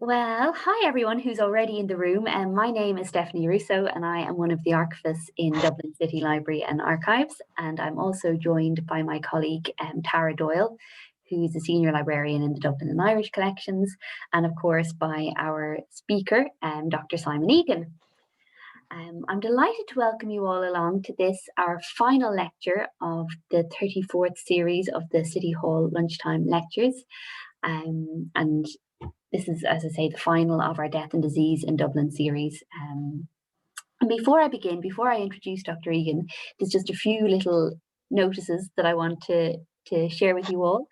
Well, hi everyone who's already in the room. My name is Stephanie Russo and I am one of the archivists in Dublin City Library and Archives. And I'm also joined by my colleague Tara Doyle, who's a senior librarian in the Dublin and Irish collections, and of course by our speaker, Dr. Simon Egan. I'm delighted to welcome you all along to this, our final lecture of the 34th series of the City Hall Lunchtime Lectures. And this is, as I say, the final of our Death and Disease in Dublin series. And before I begin, before I introduce Dr. Egan, there's just a few little notices that I want to share with you all.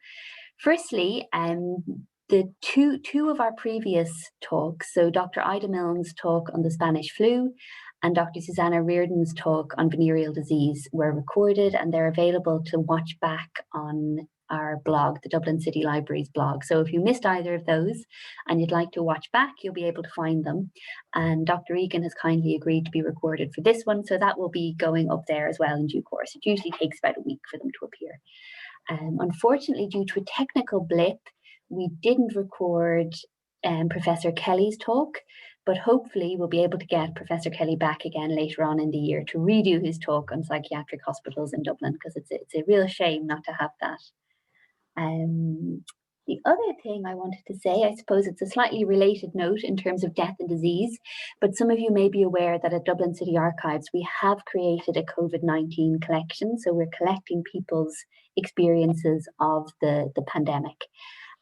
Firstly, the two of our previous talks, so Dr. Ida Milne's talk on the Spanish flu and Dr. Susanna Reardon's talk on venereal disease, were recorded and they're available to watch back on our blog, the Dublin City Library's blog. So if you missed either of those and you'd like to watch back, you'll be able to find them. And Dr. Egan has kindly agreed to be recorded for this one, so that will be going up there as well in due course. It usually takes about a week for them to appear. Unfortunately, due to a technical blip, we didn't record Professor Kelly's talk, but hopefully we'll be able to get Professor Kelly back again later on in the year to redo his talk on psychiatric hospitals in Dublin, because it's a real shame not to have that. The other thing I wanted to say, I suppose it's a slightly related note in terms of death and disease, but some of you may be aware that at Dublin City Archives, we have created a COVID-19 collection. So we're collecting people's experiences of the pandemic.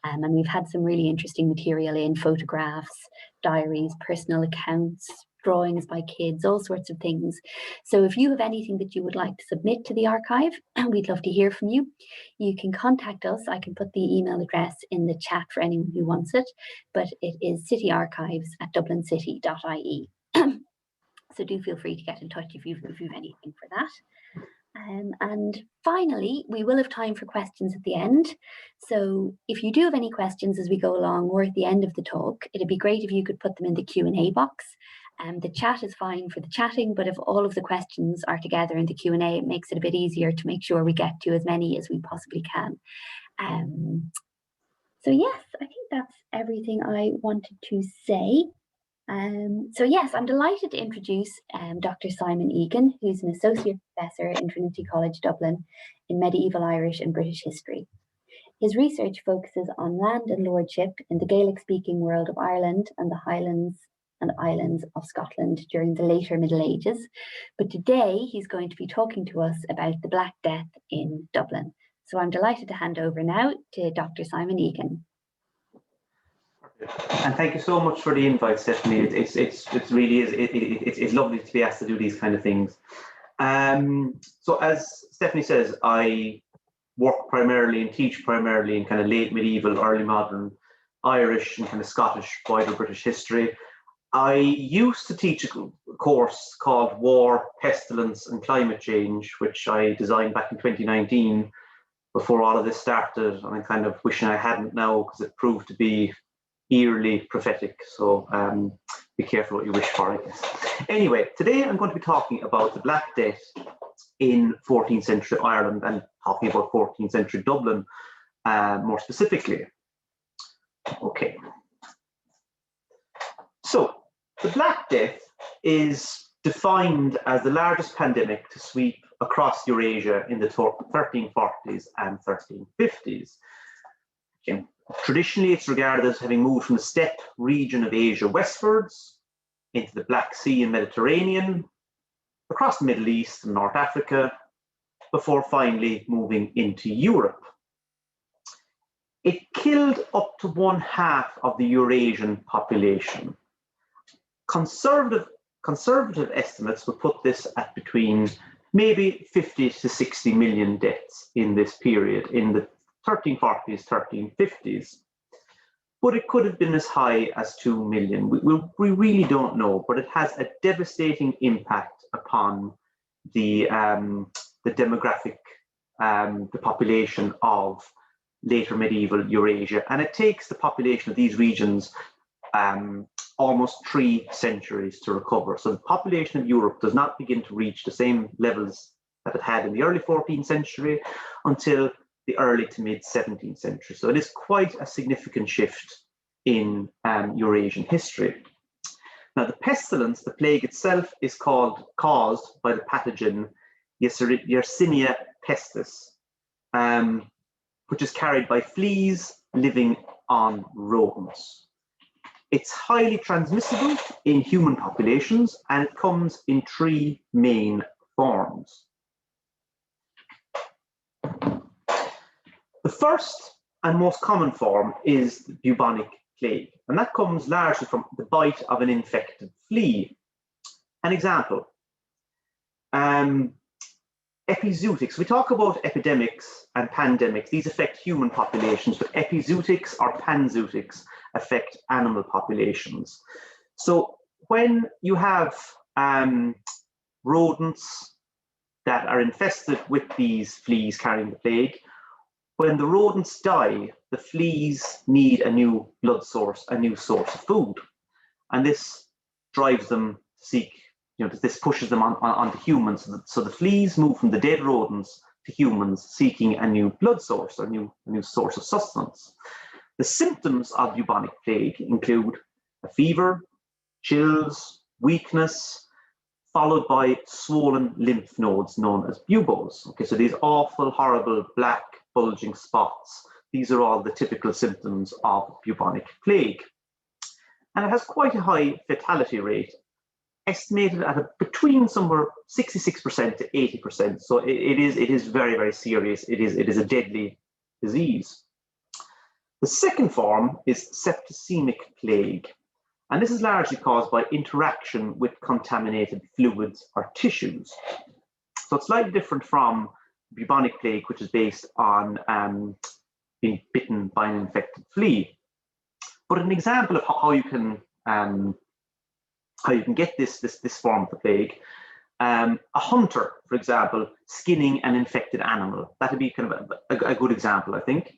And we've had some really interesting material in photographs, diaries, personal accounts, drawings by kids, all sorts of things. So if you have anything that you would like to submit to the archive, we'd love to hear from you. You can contact us. I can put the email address in the chat for anyone who wants it, but it is cityarchives@dublincity.ie. So do feel free to get in touch if you've anything for that. And finally, we will have time for questions at the end. So if you do have any questions as we go along or at the end of the talk, it'd be great if you could put them in the Q&A box. The chat is fine for the chatting, but if all of the questions are together in the Q&A, it makes it a bit easier to make sure we get to as many as we possibly can. So yes, I think that's everything I wanted to say. So yes, I'm delighted to introduce Dr. Simon Egan, who's an Associate Professor in Trinity College Dublin in Medieval Irish and British History. His research focuses on land and lordship in the Gaelic-speaking world of Ireland and the Highlands and Islands of Scotland during the later Middle Ages. But today he's going to be talking to us about the Black Death in Dublin. So I'm delighted to hand over now to Dr. Simon Egan. And thank you so much for the invite, Stephanie. It's lovely to be asked to do these kind of things. So as Stephanie says, I work primarily and teach primarily in kind of late medieval, early modern Irish and kind of Scottish, wider British history. I used to teach a course called War, Pestilence and Climate Change, which I designed back in 2019 before all of this started. And I'm kind of wishing I hadn't now, because it proved to be eerily prophetic. So be careful what you wish for, I guess. Anyway, today I'm going to be talking about the Black Death in 14th century Ireland and talking about 14th century Dublin more specifically. Okay. So the Black Death is defined as the largest pandemic to sweep across Eurasia in the 1340s and 1350s. Okay. Traditionally, it's regarded as having moved from the steppe region of Asia westwards into the Black Sea and Mediterranean, across the Middle East and North Africa, before finally moving into Europe. It killed up to 1/2 of the Eurasian population. Conservative estimates would put this at between maybe 50 to 60 million deaths in this period, in the 1340s, 1350s, but it could have been as high as 2 million. We really don't know, but it has a devastating impact upon the demographic, the population of later medieval Eurasia, and it takes the population of these regions almost 3 centuries to recover. So the population of Europe does not begin to reach the same levels that it had in the early 14th century until the early to mid 17th century. So it is quite a significant shift in Eurasian history. Now, the pestilence, the plague itself, is caused by the pathogen Yersinia pestis, which is carried by fleas living on rodents. It's highly transmissible in human populations, and it comes in three main forms. The first and most common form is the bubonic plague, and that comes largely from the bite of an infected flea. An example, epizootics. We talk about epidemics and pandemics. These affect human populations, but epizootics or panzootics affect animal populations. So when you have rodents that are infested with these fleas carrying the plague, when the rodents die, the fleas need a new blood source, a new source of food. And this drives them to seek, this pushes them onto humans. So the fleas move from the dead rodents to humans seeking a new blood source, or a new source of sustenance. The symptoms of bubonic plague include a fever, chills, weakness, followed by swollen lymph nodes known as buboes. Okay, so these awful, horrible, black, bulging spots, these are all the typical symptoms of bubonic plague. And it has quite a high fatality rate, estimated at between somewhere 66% to 80%. So it is very, very serious. It is a deadly disease. The second form is septicemic plague, and this is largely caused by interaction with contaminated fluids or tissues. So it's slightly different from bubonic plague, which is based on being bitten by an infected flea. But an example of how you can get this form of the plague, a hunter, for example, skinning an infected animal. That would be kind of a good example, I think.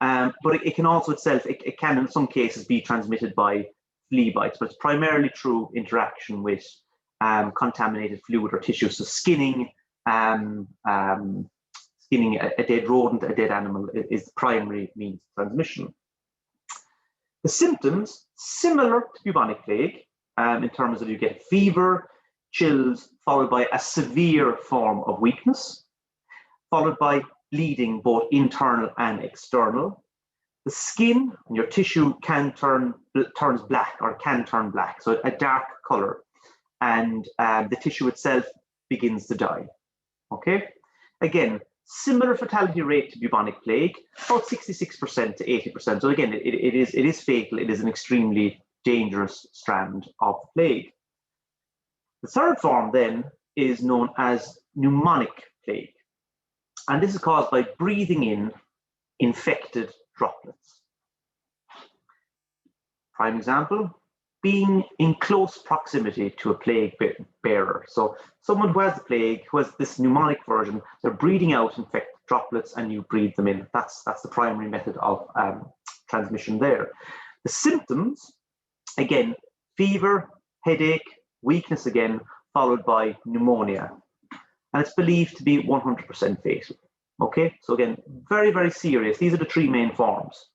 But it can also itself, it can in some cases be transmitted by flea bites, but it's primarily through interaction with contaminated fluid or tissue. So skinning a dead rodent, a dead animal, is the primary means of transmission. The symptoms, similar to bubonic plague, in terms of you get fever, chills, followed by a severe form of weakness, followed by bleeding, both internal and external. The skin and your tissue turns black, or can turn black, so a dark color, and the tissue itself begins to die. Okay, again, similar fatality rate to bubonic plague, about 66% to 80%. So again, it is fatal. It is an extremely dangerous strand of the plague. The third form then is known as pneumonic plague, and this is caused by breathing in infected droplets. Prime example, being in close proximity to a plague bearer. So someone who has the plague, who has this pneumonic version, they're breathing out infected droplets and you breathe them in. That's the primary method of transmission there. The symptoms, again, fever, headache, weakness again, followed by pneumonia. And it's believed to be 100% fatal. Okay, so again, very, very serious. These are the three main forms.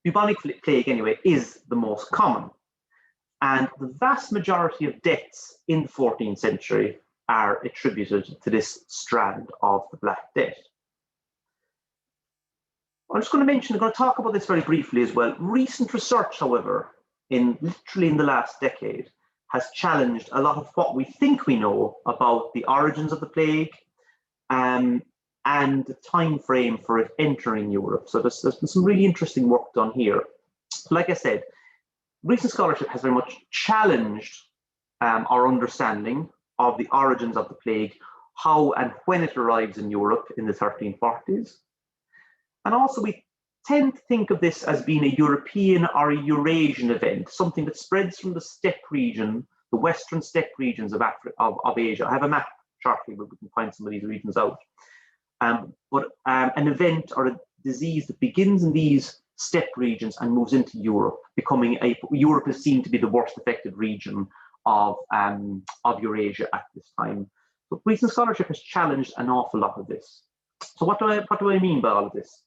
Bubonic plague, anyway, is the most common. And the vast majority of deaths in the 14th century are attributed to this strand of the Black Death. I'm just going to talk about this very briefly as well. Recent research, however, literally in the last decade, has challenged a lot of what we think we know about the origins of the plague and the time frame for it entering Europe. So there's been some really interesting work done here. Like I said, recent scholarship has very much challenged our understanding of the origins of the plague, how and when it arrives in Europe in the 1340s. And also we tend to think of this as being a European or a Eurasian event, something that spreads from the steppe region, the western steppe regions of Asia. I have a map shortly where we can find some of these regions out. But an event or a disease that begins in these steppe regions and moves into Europe, Europe is seen to be the worst affected region of Eurasia at this time. But recent scholarship has challenged an awful lot of this. So what do I mean by all of this?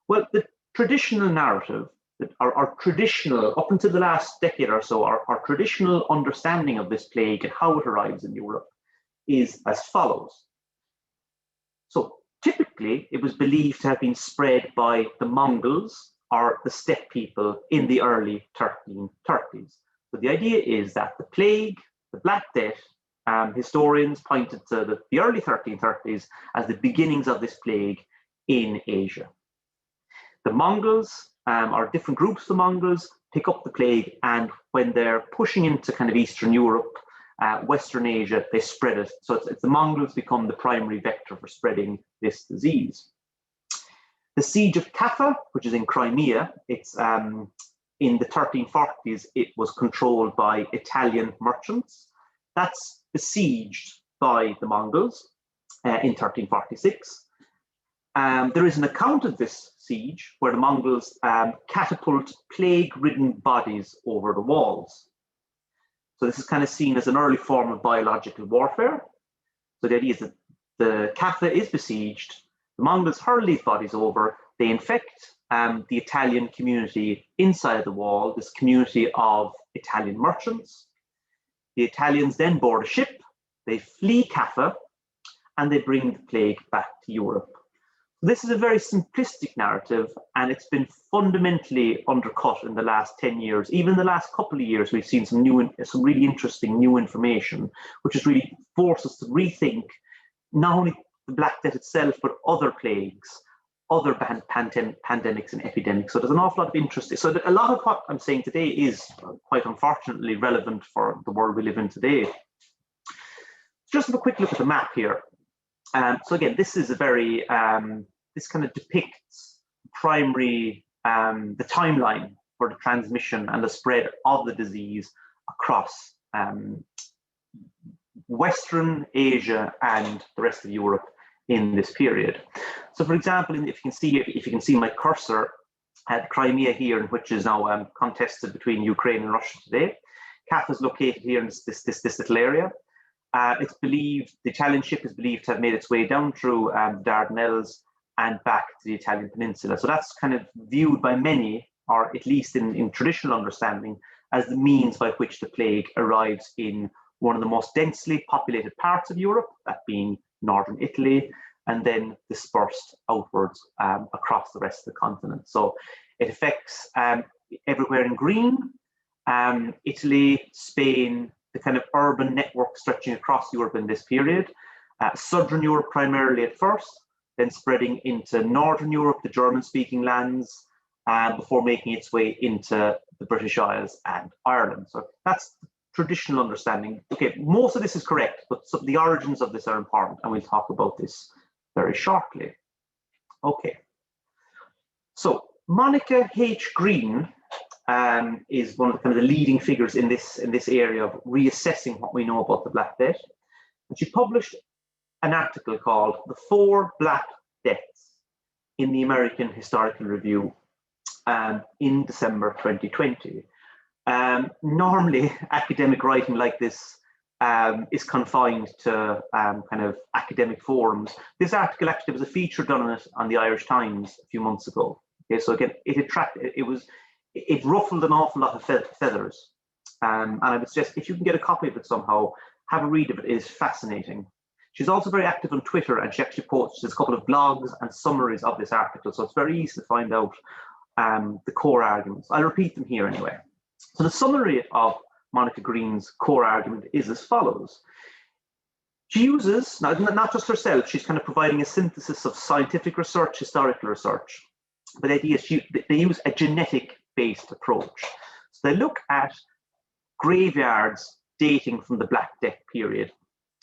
Well, traditional narrative, that our traditional, up until the last decade or so, our traditional understanding of this plague and how it arrives in Europe is as follows. So typically, it was believed to have been spread by the Mongols or the steppe people in the early 1330s. So the idea is that the plague, the Black Death, historians pointed to the early 1330s as the beginnings of this plague in Asia. The Mongols, or different groups of the Mongols, pick up the plague, and when they're pushing into kind of Eastern Europe, Western Asia, they spread it. So it's the Mongols become the primary vector for spreading this disease. The siege of Kaffa, which is in Crimea, it's in the 1340s, it was controlled by Italian merchants. That's besieged by the Mongols in 1346. There is an account of this siege where the Mongols catapult plague-ridden bodies over the walls. So this is kind of seen as an early form of biological warfare. So the idea is that the Kaffa is besieged, the Mongols hurl these bodies over, they infect the Italian community inside the wall, this community of Italian merchants. The Italians then board a ship, they flee Kaffa, and they bring the plague back to Europe. This is a very simplistic narrative, and it's been fundamentally undercut in the last 10 years. Even in the last couple of years, we've seen some really interesting new information, which has really forced us to rethink not only the Black Death itself, but other plagues, other pandemics and epidemics. So there's an awful lot of interest. So a lot of what I'm saying today is quite unfortunately relevant for the world we live in today. Just have a quick look at the map here. So again, this is a very, this kind of depicts primary, the timeline for the transmission and the spread of the disease across Western Asia and the rest of Europe in this period. So for example, if you can see my cursor at Crimea here, which is now contested between Ukraine and Russia today. Kaffa is located here in this little area. It's believed, the Italian ship is believed to have made its way down through the Dardanelles and back to the Italian peninsula. So that's kind of viewed by many, or at least in traditional understanding, as the means by which the plague arrives in one of the most densely populated parts of Europe, that being northern Italy, and then dispersed outwards across the rest of the continent. So it affects everywhere in green, Italy, Spain, the kind of urban network stretching across Europe in this period. Southern Europe primarily at first, then spreading into Northern Europe, the German-speaking lands, before making its way into the British Isles and Ireland. So that's the traditional understanding. Okay, most of this is correct, but the origins of this are important, and we'll talk about this very shortly. Okay, so Monica H. Green is one of the kind of the leading figures in this area of reassessing what we know about the Black Death. And she published an article called "The Four Black Deaths" in the American Historical Review in December 2020. Normally, academic writing like this is confined to kind of academic forums. This article actually was a feature done on it on the Irish Times a few months ago. Okay, so again, it ruffled an awful lot of feathers. And I would suggest if you can get a copy of it somehow, have a read of it. It is fascinating. She's also very active on Twitter, and she actually posts a couple of blogs and summaries of this article. So it's very easy to find out the core arguments. I'll repeat them here anyway. So the summary of Monica Green's core argument is as follows. She uses, not just herself, she's kind of providing a synthesis of scientific research, historical research. But the idea is they use a genetic-based approach. So they look at graveyards dating from the Black Death period,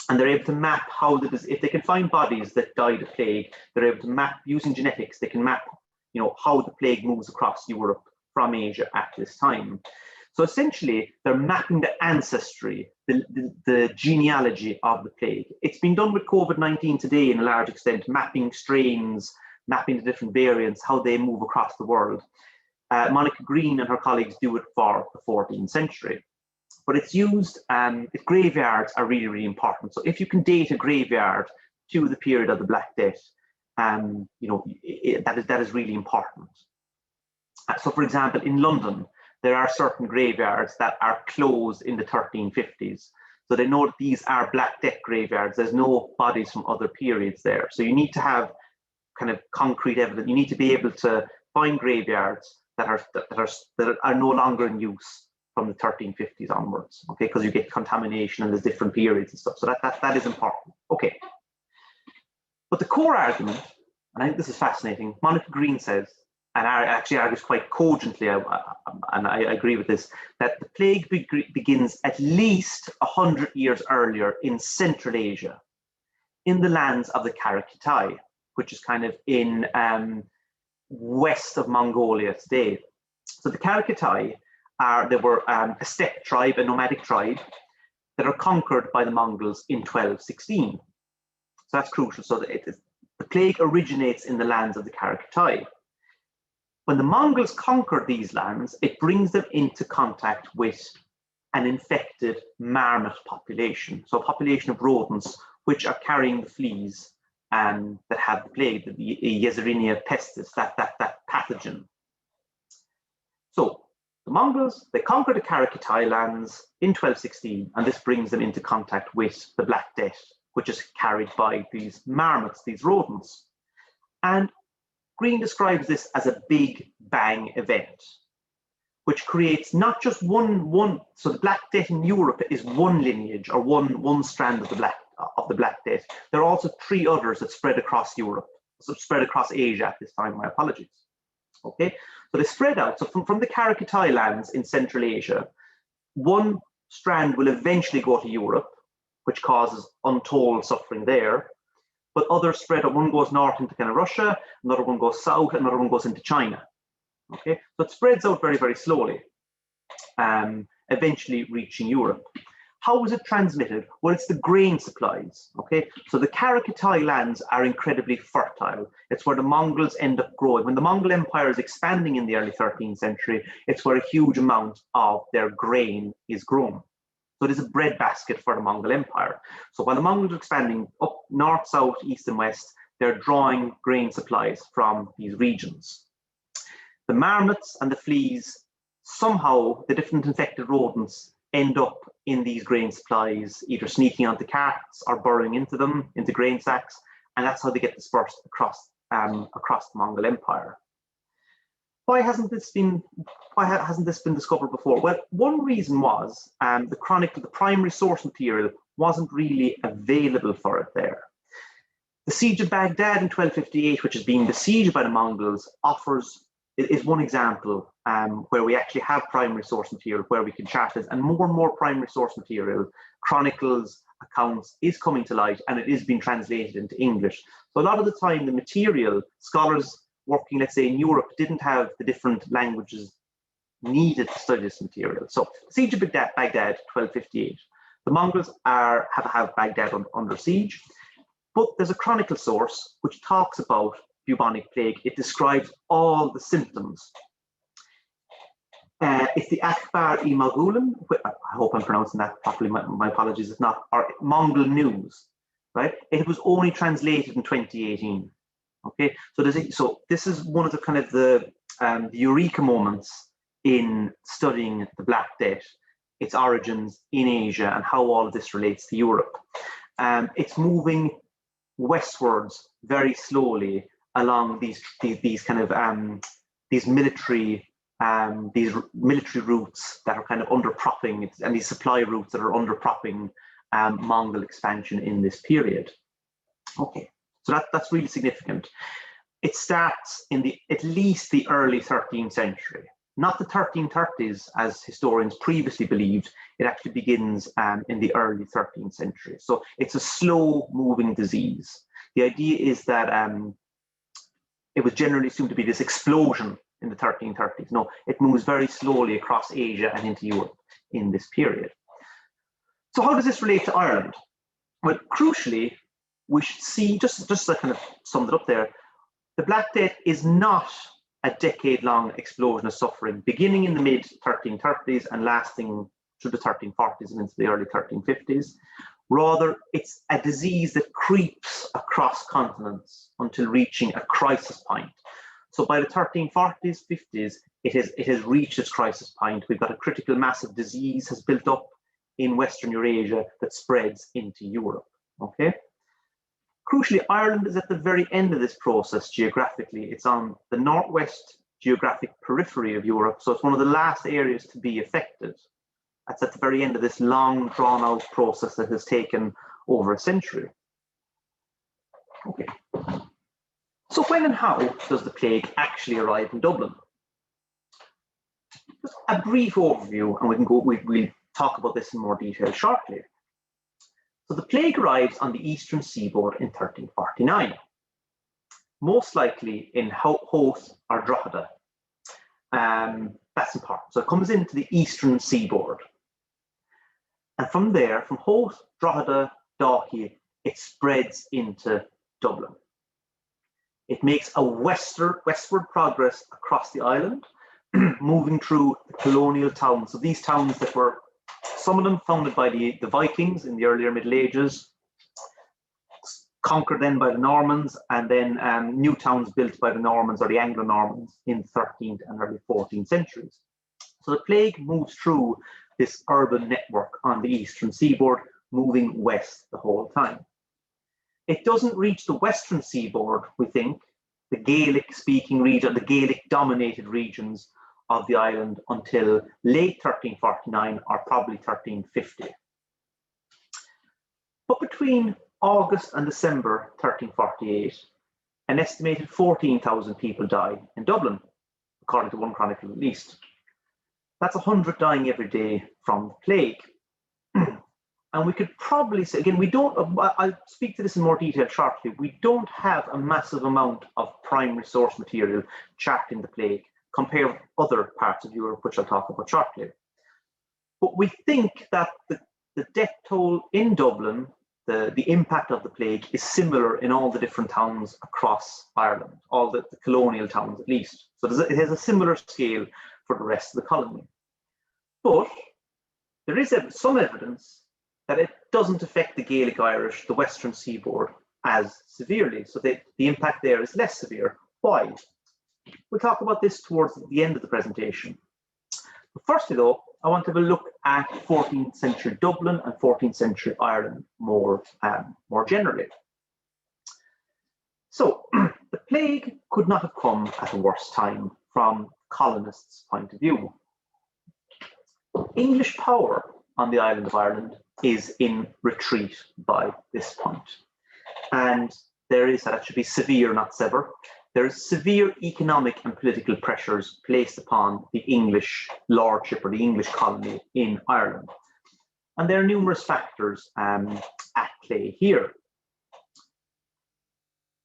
and they're able to map how if they can find bodies that died of plague, they're able to map, using genetics, they can map, how the plague moves across Europe from Asia at this time. So essentially, they're mapping the ancestry, the genealogy of the plague. It's been done with COVID-19 today in a large extent, mapping strains, mapping the different variants, how they move across the world. Monica Green and her colleagues do it for the 14th century. But it's used, graveyards are really, really important. So if you can date a graveyard to the period of the Black Death, that is really important. So, for example, in London, there are certain graveyards that are closed in the 1350s. So they know that these are Black Death graveyards. There's no bodies from other periods there. So you need to have kind of concrete evidence. You need to be able to find graveyards that are no longer in use from the 1350s onwards, okay? Because you get contamination and there's different periods and stuff. So that is important. Okay. But the core argument, and I think this is fascinating, Monica Green says, and actually argues quite cogently, and I agree with this, that the plague begins at least 100 years earlier in Central Asia, in the lands of the Karakitai, which is kind of in west of Mongolia today. So the Karakitai were a steppe tribe, a nomadic tribe, that are conquered by the Mongols in 1216. So that's crucial. So the plague originates in the lands of the Karakitai. When the Mongols conquer these lands, it brings them into contact with an infected marmot population. So a population of rodents which are carrying the fleas that have the plague, the Yersinia pestis, that pathogen. So the Mongols, they conquer the Karakitai lands in 1216, and this brings them into contact with the Black Death, which is carried by these marmots, these rodents. And Green describes this as a big bang event, which creates not just one. So the Black Death in Europe is one lineage or one strand of the Black Death. There are also 3 others that spread across Europe, so spread across Asia at this time. My apologies. Okay, so they spread out. So from the Karakitai lands in Central Asia, one strand will eventually go to Europe, which causes untold suffering there. But others spread out. One goes north into kind of Russia, another one goes south, another one goes into China. Okay, so it spreads out very, very slowly, eventually reaching Europe. How is it transmitted? Well, it's the grain supplies. Okay, so the Karakitai lands are incredibly fertile. It's where the Mongols end up growing. When the Mongol Empire is expanding in the early 13th century, it's where a huge amount of their grain is grown. So it is a breadbasket for the Mongol Empire. So while the Mongols are expanding up north, south, east, and west, they're drawing grain supplies from these regions. The marmots and the fleas, somehow the different infected rodents end up in these grain supplies, either sneaking onto carts or burrowing into them, into grain sacks, and that's how they get dispersed across the Mongol Empire. Why hasn't this been discovered before? Well, one reason was the primary source material wasn't really available for it there. The siege of Baghdad in 1258, which is being besieged by the Mongols, is one example where we actually have primary source material where we can chart this, and more primary source material, chronicles, accounts, is coming to light, and it is being translated into English. So a lot of the time, the material, scholars working, let's say, in Europe, didn't have the different languages needed to study this material. So siege of Baghdad, 1258. The Mongols have Baghdad under siege, but there's a chronicle source which talks about bubonic plague. It describes all the symptoms. It's the Akhbar-i Moghulim, I hope I'm pronouncing that properly, my apologies if not, or Mongol News, right? It was only translated in 2018. Okay, so this is one of the kind of the eureka moments in studying the Black Death, its origins in Asia, and how all of this relates to Europe. It's moving westwards very slowly along these military routes that are kind of underpropping, and these supply routes that are underpropping Mongol expansion in this period. Okay. So that's really significant. It starts in at least the early 13th century, not the 1330s as historians previously believed. It actually begins in the early 13th century. So it's a slow moving disease. The idea is that it was generally assumed to be this explosion in the 1330s. No, it moves very slowly across Asia and into Europe in this period. So how does this relate to Ireland? Well, crucially, we should see, just to kind of sum it up there, the Black Death is not a decade-long explosion of suffering, beginning in the mid-1330s and lasting through the 1340s and into the early 1350s. Rather, it's a disease that creeps across continents until reaching a crisis point. So by the 1340s, 50s, it has reached its crisis point. We've got a critical mass of disease has built up in Western Eurasia that spreads into Europe. Okay. Crucially, Ireland is at the very end of this process geographically. It's on the northwest geographic periphery of Europe, so it's one of the last areas to be affected. That's at the very end of this long, drawn-out process that has taken over a century. Okay. So when and how does the plague actually arrive in Dublin? Just a brief overview, and we'll talk about this in more detail shortly. So the plague arrives on the eastern seaboard in 1349, most likely in Howth or Drogheda. That's important. So it comes into the eastern seaboard. And from there, from Howth, Drogheda, Dalkey, it spreads into Dublin. It makes a westward progress across the island, moving through the colonial towns. So these towns that were, some of them founded by the Vikings in the earlier Middle Ages, conquered then by the Normans, and then new towns built by the Normans or the Anglo-Normans in the 13th and early 14th centuries. So the plague moves through this urban network on the eastern seaboard, moving west the whole time. It doesn't reach the western seaboard, we think, the Gaelic-speaking region, the Gaelic-dominated regions of the island until late 1349 or probably 1350. But between August and December 1348, an estimated 14,000 people died in Dublin, according to one chronicle at least. That's 100 dying every day from the plague. And we could probably say, again, I'll speak to this in more detail shortly, we don't have a massive amount of primary source material charting the plague compared with other parts of Europe, which I'll talk about shortly. But we think that the death toll in Dublin, the impact of the plague is similar in all the different towns across Ireland, all the colonial towns at least. So it has a similar scale for the rest of the colony. But there is some evidence that it doesn't affect the Gaelic Irish, the western seaboard, as severely. So the impact there is less severe. Why? We'll talk about this towards the end of the presentation. But firstly though, I want to have a look at 14th century Dublin and 14th century Ireland more generally. So the plague could not have come at a worse time from colonists' point of view. English power on the island of Ireland is in retreat by this point. And that should be severe, not sever. There is severe economic and political pressures placed upon the English lordship or the English colony in Ireland. And there are numerous factors at play here.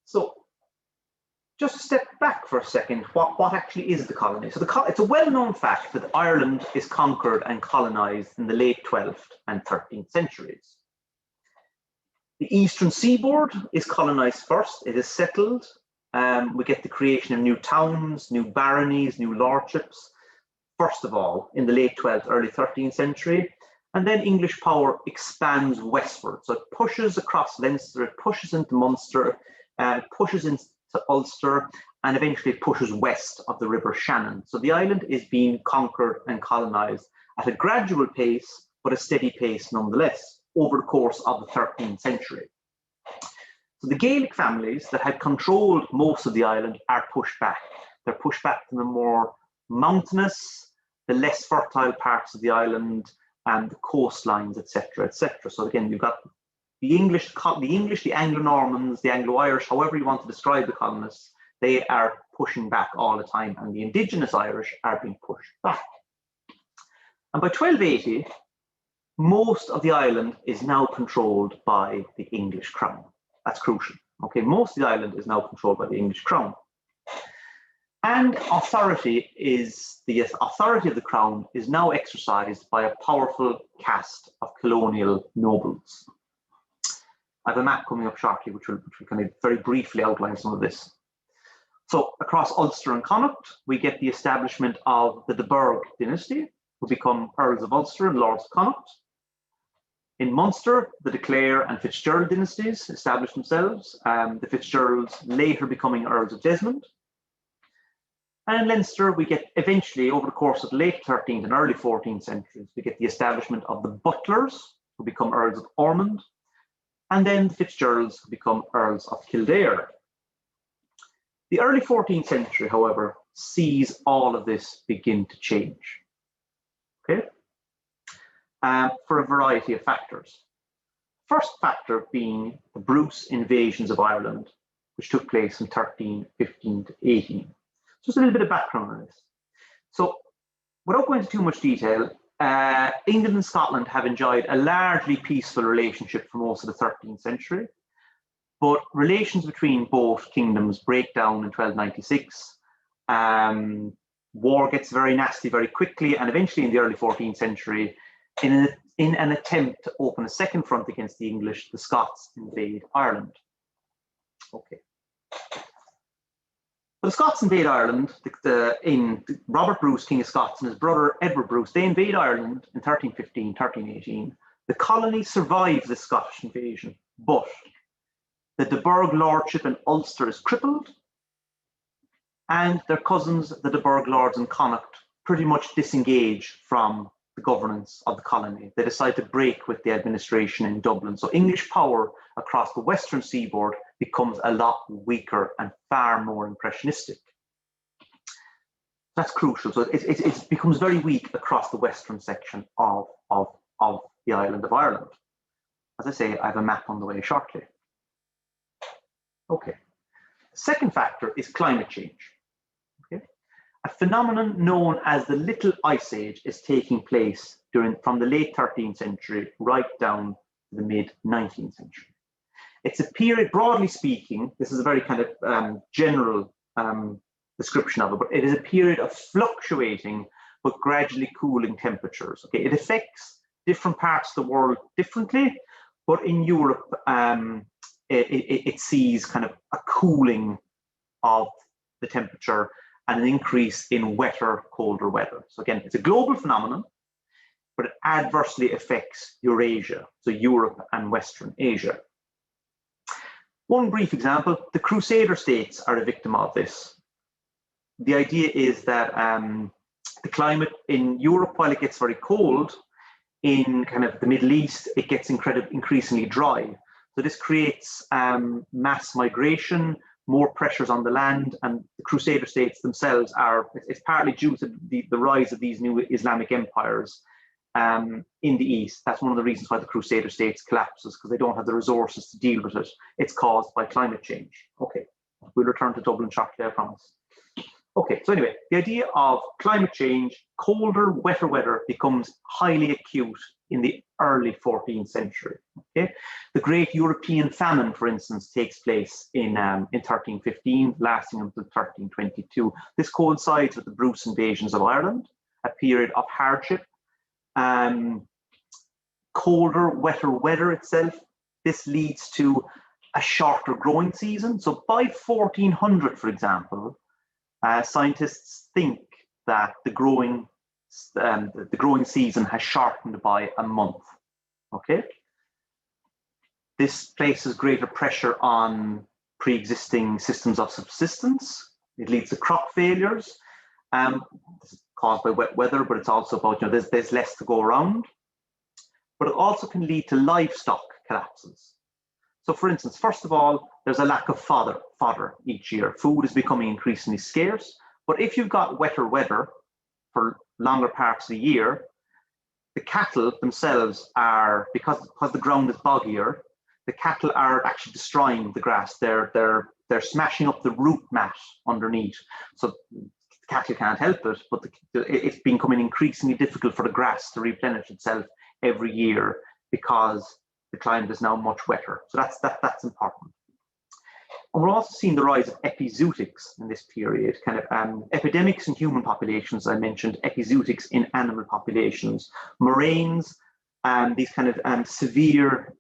So just to step back for a second, what actually is the colony? So it's a well-known fact that Ireland is conquered and colonized in the late 12th and 13th centuries. The eastern seaboard is colonized first, it is settled. We get the creation of new towns, new baronies, new lordships, first of all, in the late 12th, early 13th century. And then English power expands westward. So it pushes across Leinster, it pushes into Munster, it pushes into Ulster, and eventually pushes west of the River Shannon. So the island is being conquered and colonized at a gradual pace, but a steady pace nonetheless, over the course of the 13th century. So the Gaelic families that had controlled most of the island are pushed back. They're pushed back to the more mountainous, the less fertile parts of the island, and the coastlines, etc., etc. So again, you've got the English, the Anglo-Normans, the Anglo-Irish, however you want to describe the colonists, they are pushing back all the time, and the indigenous Irish are being pushed back. And by 1280, most of the island is now controlled by the English crown. That's crucial. Okay, most of the island is now controlled by the English crown. And the authority of the crown is now exercised by a powerful caste of colonial nobles. I have a map coming up shortly, which will kind of very briefly outline some of this. So across Ulster and Connacht, we get the establishment of the de Burgh dynasty, who become Earls of Ulster and Lords of Connacht. In Munster, the de Clare and Fitzgerald dynasties established themselves, the Fitzgeralds later becoming Earls of Desmond. And in Leinster, we get eventually, over the course of the late 13th and early 14th centuries, we get the establishment of the Butlers, who become Earls of Ormond, and then the Fitzgeralds, who become Earls of Kildare. The early 14th century, however, sees all of this begin to change, okay, for a variety of factors. First factor being the Bruce invasions of Ireland, which took place in 1315 to 18. Just a little bit of background on this. So, without going into too much detail, England and Scotland have enjoyed a largely peaceful relationship for most of the 13th century, but relations between both kingdoms break down in 1296. War gets very nasty very quickly, and eventually in the early 14th century, in an attempt to open a second front against the English, the Scots invade Ireland. Okay. The Scots invade Ireland. Robert Bruce, King of Scots, and his brother Edward Bruce, they invade Ireland in 1315, 1318. The colony survives the Scottish invasion, but the De Burgh lordship in Ulster is crippled, and their cousins, the De Burgh lords in Connacht, pretty much disengage from the governance of the colony. They decide to break with the administration in Dublin. So English power across the western seaboard becomes a lot weaker and far more impressionistic. That's crucial. So it becomes very weak across the western section of the island of Ireland. As I say, I have a map on the way shortly. Okay. Second factor is climate change. Okay. A phenomenon known as the Little Ice Age is taking place from the late 13th century right down to the mid 19th century. It's a period, broadly speaking, this is a very kind of general description of it, but it is a period of fluctuating but gradually cooling temperatures. Okay, it affects different parts of the world differently, but in Europe, it sees kind of a cooling of the temperature and an increase in wetter, colder weather. So again, it's a global phenomenon, but it adversely affects Eurasia, so Europe and Western Asia. One brief example, the Crusader states are a victim of this. The idea is that the climate in Europe, while it gets very cold, in kind of the Middle East, it gets increasingly dry. So this creates mass migration, more pressures on the land, and the Crusader states themselves it's partly due to the rise of these new Islamic empires in the East. That's one of the reasons why the Crusader states collapses, because they don't have the resources to deal with it. It's caused by climate change. Okay, we'll return to Dublin shortly, I promise. Okay, so anyway, the idea of climate change, colder, wetter weather becomes highly acute in the early 14th century. Okay, the Great European Famine, for instance, takes place in 1315, lasting until 1322. This coincides with the Bruce invasions of Ireland, a period of hardship. Colder, wetter weather itself, this leads to a shorter growing season. So by 1400, for example, scientists think that the growing season has shortened by a month. Okay, this places greater pressure on pre-existing systems of subsistence. It leads to crop failures. This is caused by wet weather, but it's also about, you know, there's less to go around. But it also can lead to livestock collapses. So for instance, first of all, there's a lack of fodder each year. Food is becoming increasingly scarce. But if you've got wetter weather for longer parts of the year, the cattle themselves are, because the ground is boggier, the cattle are actually destroying the grass. They're smashing up the root mat underneath. So the cattle can't help it, but it's becoming increasingly difficult for the grass to replenish itself every year because the climate is now much wetter. So that's important. And we're also seeing the rise of epizootics in this period, kind of epidemics in human populations, I mentioned, epizootics in animal populations, moraines, these kind of severe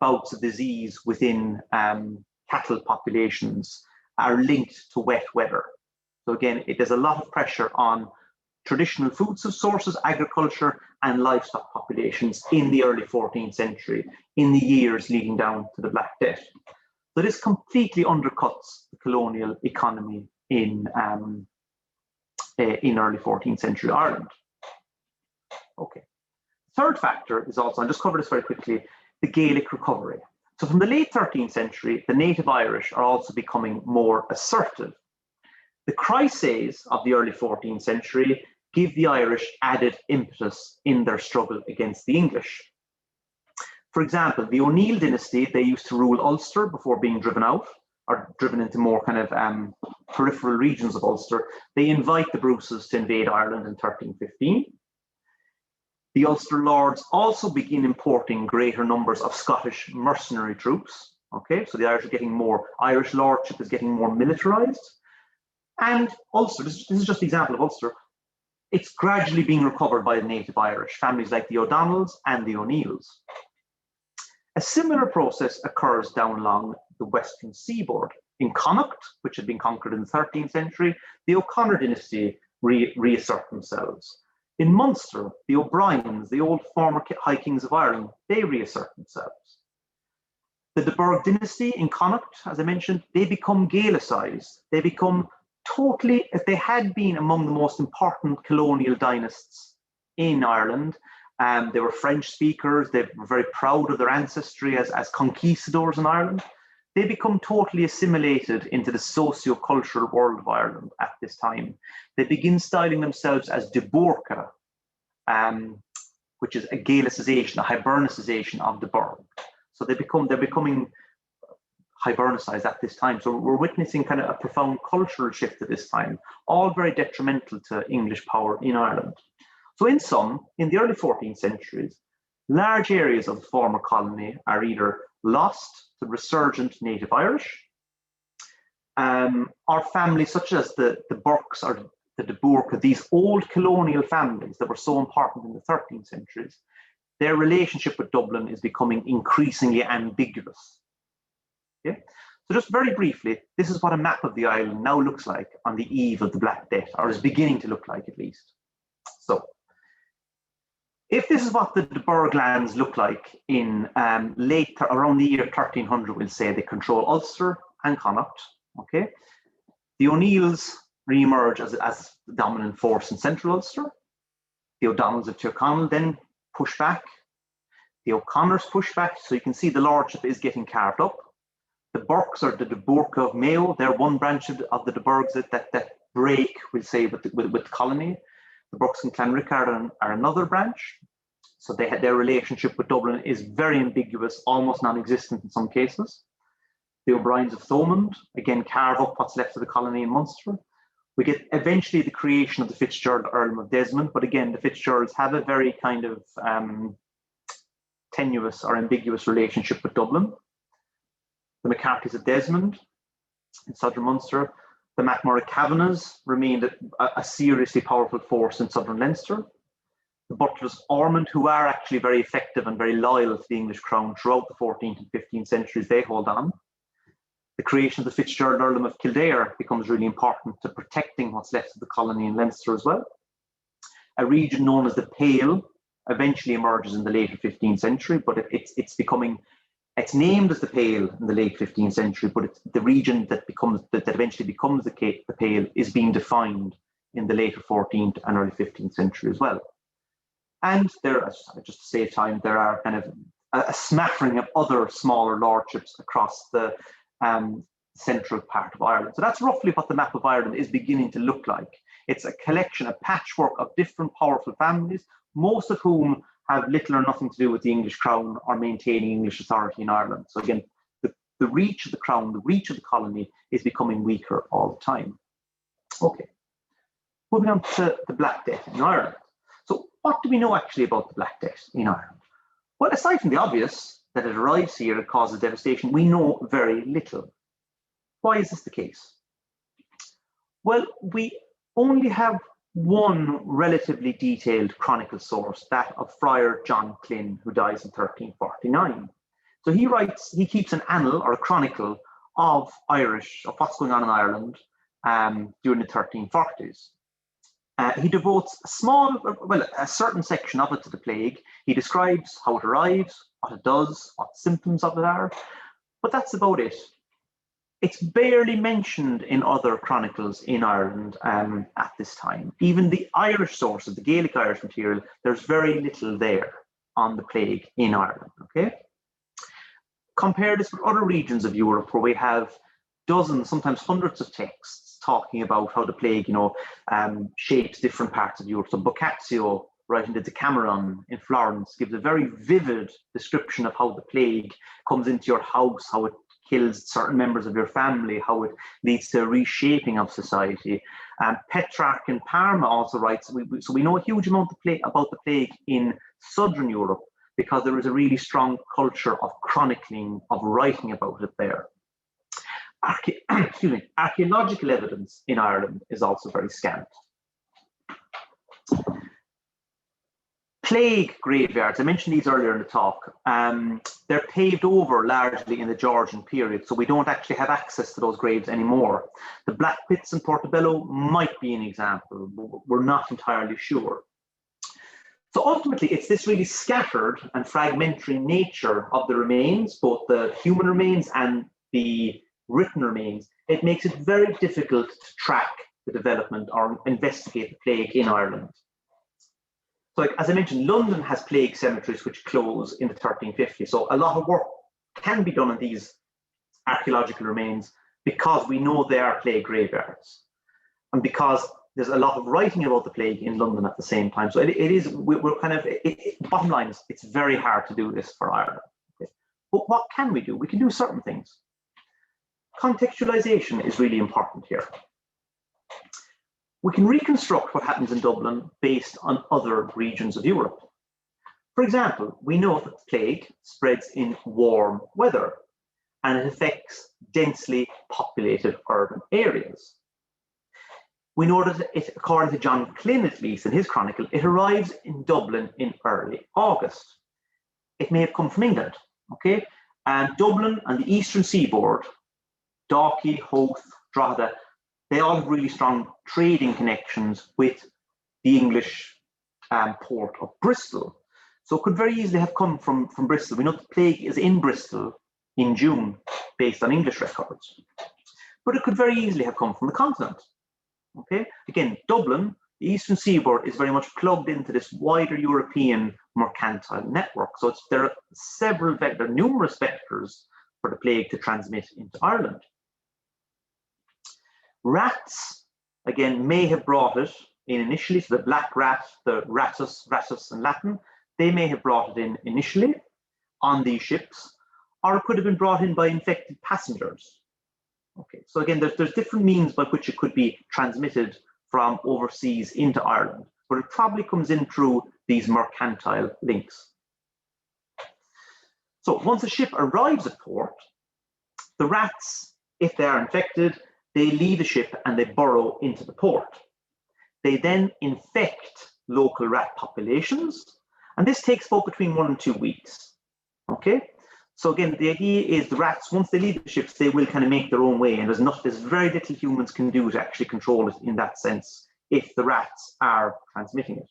bouts of disease within cattle populations are linked to wet weather. So again, there's a lot of pressure on traditional food sources, agriculture, and livestock populations in the early 14th century, in the years leading down to the Black Death. So this completely undercuts the colonial economy in in early 14th century Ireland. Okay. Third factor is also, I'll just cover this very quickly, the Gaelic Recovery. So from the late 13th century, the native Irish are also becoming more assertive. The crises of the early 14th century give the Irish added impetus in their struggle against the English. For example, the O'Neill dynasty, they used to rule Ulster before being driven out, or driven into more kind of peripheral regions of Ulster. They invite the Bruces to invade Ireland in 1315. The Ulster lords also begin importing greater numbers of Scottish mercenary troops. Okay, so the Irish are getting more, Irish lordship is getting more militarized. And Ulster, this is just an example of Ulster, it's gradually being recovered by the native Irish, families like the O'Donnells and the O'Neills. A similar process occurs down along the western seaboard. In Connacht, which had been conquered in the 13th century, the O'Connor dynasty reassert themselves. In Munster, the O'Briens, the old former High Kings of Ireland, they reassert themselves. The De Burgh dynasty in Connacht, as I mentioned, they become Gaelicized. They become totally, as they had been among the most important colonial dynasts in Ireland. They were French speakers. They were very proud of their ancestry as conquistadors in Ireland. They become totally assimilated into the socio-cultural world of Ireland at this time. They begin styling themselves as de Burca, which is a Gaelicization, a Hibernicization of de Burgh. So they're becoming Hibernicized at this time. So we're witnessing kind of a profound cultural shift at this time, all very detrimental to English power in Ireland. So in sum, in the early 14th centuries, large areas of the former colony are either lost to resurgent native Irish, or families such as the Burkes or the de Burca, these old colonial families that were so important in the 13th centuries, their relationship with Dublin is becoming increasingly ambiguous. Okay? So just very briefly, this is what a map of the island now looks like on the eve of the Black Death, or is beginning to look like at least. So if this is what the de Burgh lands look like in around the year 1300, we'll say they control Ulster and Connacht. Okay, the O'Neills re-emerge as the dominant force in central Ulster. The O'Donnells of Tyrconnell then push back. The O'Connors push back, so you can see the lordship is getting carved up. The Burkes or the de Burca of Mayo, they're one branch of the de Burghs that break, we'll say, with the colony. The Burkes and Clanricarde are another branch. So their relationship with Dublin is very ambiguous, almost non-existent in some cases. The O'Briens of Thomond, again, carve up what's left of the colony in Munster. We get eventually the creation of the Fitzgerald Earldom of Desmond, but again, the Fitzgeralds have a very kind of tenuous or ambiguous relationship with Dublin. The McCarthys of Desmond in southern Munster. The MacMurrough Kavanaghs remained a seriously powerful force in southern Leinster. The Butlers of Ormond, who are actually very effective and very loyal to the English crown throughout the 14th and 15th centuries, they hold on. The creation of the Fitzgerald Earldom of Kildare becomes really important to protecting what's left of the colony in Leinster as well. A region known as the Pale eventually emerges in the later 15th century, but it's named as the Pale in the late 15th century, but it's the region that eventually becomes the Pale is being defined in the later 14th and early 15th century as well. And there, just to save time, there are kind of a smattering of other smaller lordships across the central part of Ireland. So that's roughly what the map of Ireland is beginning to look like. It's a collection, a patchwork of different powerful families, most of whom have little or nothing to do with the English crown or maintaining English authority in Ireland. So again, the reach of the crown, the reach of the colony is becoming weaker all the time. Okay, moving on to the Black Death in Ireland. So what do we know actually about the Black Death in Ireland? Well, aside from the obvious, that it arrives here, it causes devastation, we know very little. Why is this the case? Well, we only have one relatively detailed chronicle source, that of Friar John Glynn, who dies in 1349. So he keeps an annal or a chronicle of what's going on in Ireland during the 1340s. He devotes a certain section of it to the plague. He describes how it arrives, what it does, what symptoms of it are, but that's about it. It's barely mentioned in other chronicles in Ireland at this time. Even the Irish sources, the Gaelic Irish material, there's very little there on the plague in Ireland, okay? Compare this with other regions of Europe where we have dozens, sometimes hundreds of texts talking about how the plague, shapes different parts of Europe. So Boccaccio, writing the Decameron in Florence, gives a very vivid description of how the plague comes into your house, how it kills certain members of your family, how it leads to a reshaping of society. Petrarch in Parma also writes, so we know a huge amount about the plague in southern Europe because there is a really strong culture of chronicling, of writing about it there. Archaeological evidence in Ireland is also very scant. Plague graveyards, I mentioned these earlier in the talk, they're paved over largely in the Georgian period, so we don't actually have access to those graves anymore. The Black Pits in Portobello might be an example, but we're not entirely sure. So ultimately, it's this really scattered and fragmentary nature of the remains, both the human remains and the written remains. It makes it very difficult to track the development or investigate the plague in Ireland. So as I mentioned, London has plague cemeteries which close in the 1350s. So a lot of work can be done on these archaeological remains because we know they are plague graveyards and because there's a lot of writing about the plague in London at the same time. So bottom line is it's very hard to do this for Ireland. Okay? But what can we do? We can do certain things. Contextualization is really important here. We can reconstruct what happens in Dublin based on other regions of Europe. For example, we know that the plague spreads in warm weather and it affects densely populated urban areas. We know that according to John Flynn, at least in his chronicle, it arrives in Dublin in early August. It may have come from England, okay? And Dublin and the eastern seaboard, Dalkey, Howth, Drogheda, they all have really strong trading connections with the English port of Bristol. So it could very easily have come from Bristol. We know the plague is in Bristol in June, based on English records. But it could very easily have come from the continent. Okay, again, Dublin, the eastern seaboard, is very much plugged into this wider European mercantile network. So there are numerous vectors for the plague to transmit into Ireland. Rats, again, may have brought it in initially. So the black rat, the ratus in Latin, they may have brought it in initially on these ships, or it could have been brought in by infected passengers. Okay, so again, there's different means by which it could be transmitted from overseas into Ireland, but it probably comes in through these mercantile links. So once a ship arrives at port, the rats, if they are infected, they leave the ship and they burrow into the port. They then infect local rat populations, and this takes about between 1 and 2 weeks. Okay, so again, the idea is the rats, once they leave the ships, they will kind of make their own way, and there's very little humans can do to actually control it in that sense if the rats are transmitting it.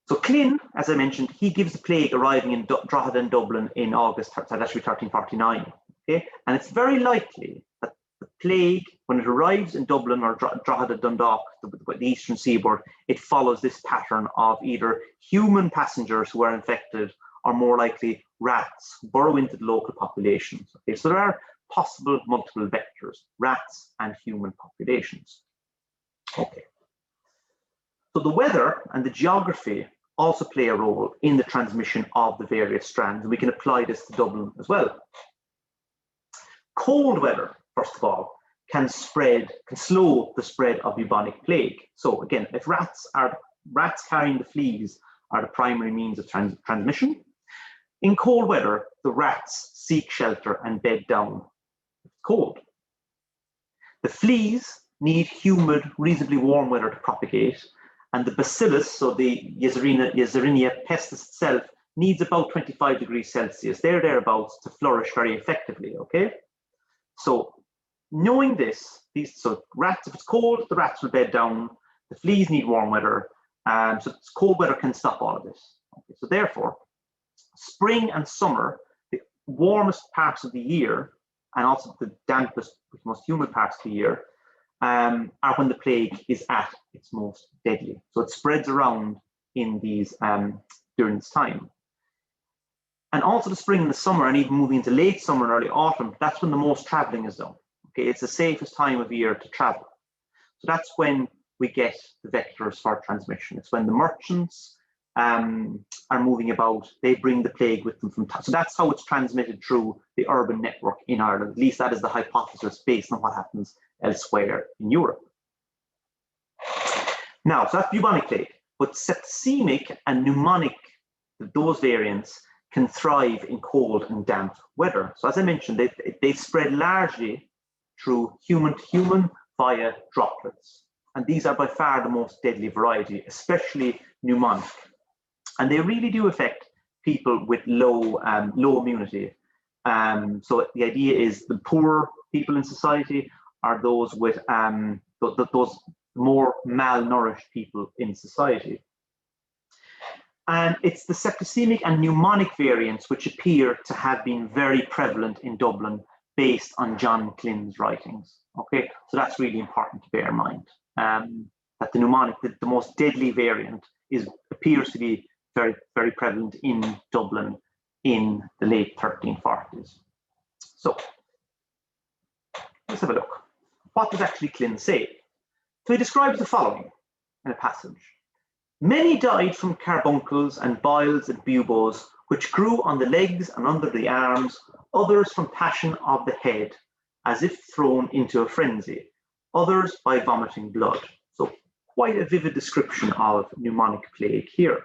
So Flynn, as I mentioned, he gives the plague arriving in Drogheda and Dublin in August, that's actually 1349. Okay, and it's very likely that the plague, when it arrives in Dublin or Drogheda, Dundalk, the eastern seaboard, it follows this pattern of either human passengers who are infected or more likely rats who burrow into the local populations. Okay, so there are possible multiple vectors, rats and human populations. Okay. So the weather and the geography also play a role in the transmission of the various strands, and we can apply this to Dublin as well. Cold weather, first of all, can slow the spread of bubonic plague. So again, if rats carrying the fleas are the primary means of transmission, in cold weather, the rats seek shelter and bed down. It's cold. The fleas need humid, reasonably warm weather to propagate, and the bacillus, so the Yersinia pestis itself, needs about 25 degrees Celsius, thereabouts, to flourish very effectively, okay? So knowing this, rats, if it's cold, the rats will bed down, the fleas need warm weather, so cold weather can stop all of this. Okay, so therefore, spring and summer, the warmest parts of the year, and also the dampest, most humid parts of the year, are when the plague is at its most deadly. So it spreads around in these during this time. And also the spring and the summer, and even moving into late summer and early autumn, that's when the most traveling is done. Okay, it's the safest time of year to travel. So that's when we get the vectors for transmission. It's when the merchants are moving about, they bring the plague with them from town. So that's how it's transmitted through the urban network in Ireland. At least that is the hypothesis based on what happens elsewhere in Europe. Now, so that's bubonic plague, but septicemic and pneumonic, those variants can thrive in cold and damp weather. So as I mentioned, they spread largely through human to human via droplets. And these are by far the most deadly variety, especially pneumonic. And they really do affect people with low immunity. So the idea is the poor people in society are those with those more malnourished people in society. And it's the septicemic and pneumonic variants which appear to have been very prevalent in Dublin based on John Clynn's writings. Okay, so that's really important to bear in mind. That the pneumonic, the most deadly variant, appears to be very, very prevalent in Dublin in the late 1340s. So let's have a look. What does actually Clyn say? So he describes the following in a passage. Many died from carbuncles and boils and buboes, which grew on the legs and under the arms, others from passion of the head, as if thrown into a frenzy, others by vomiting blood. So quite a vivid description of pneumonic plague here.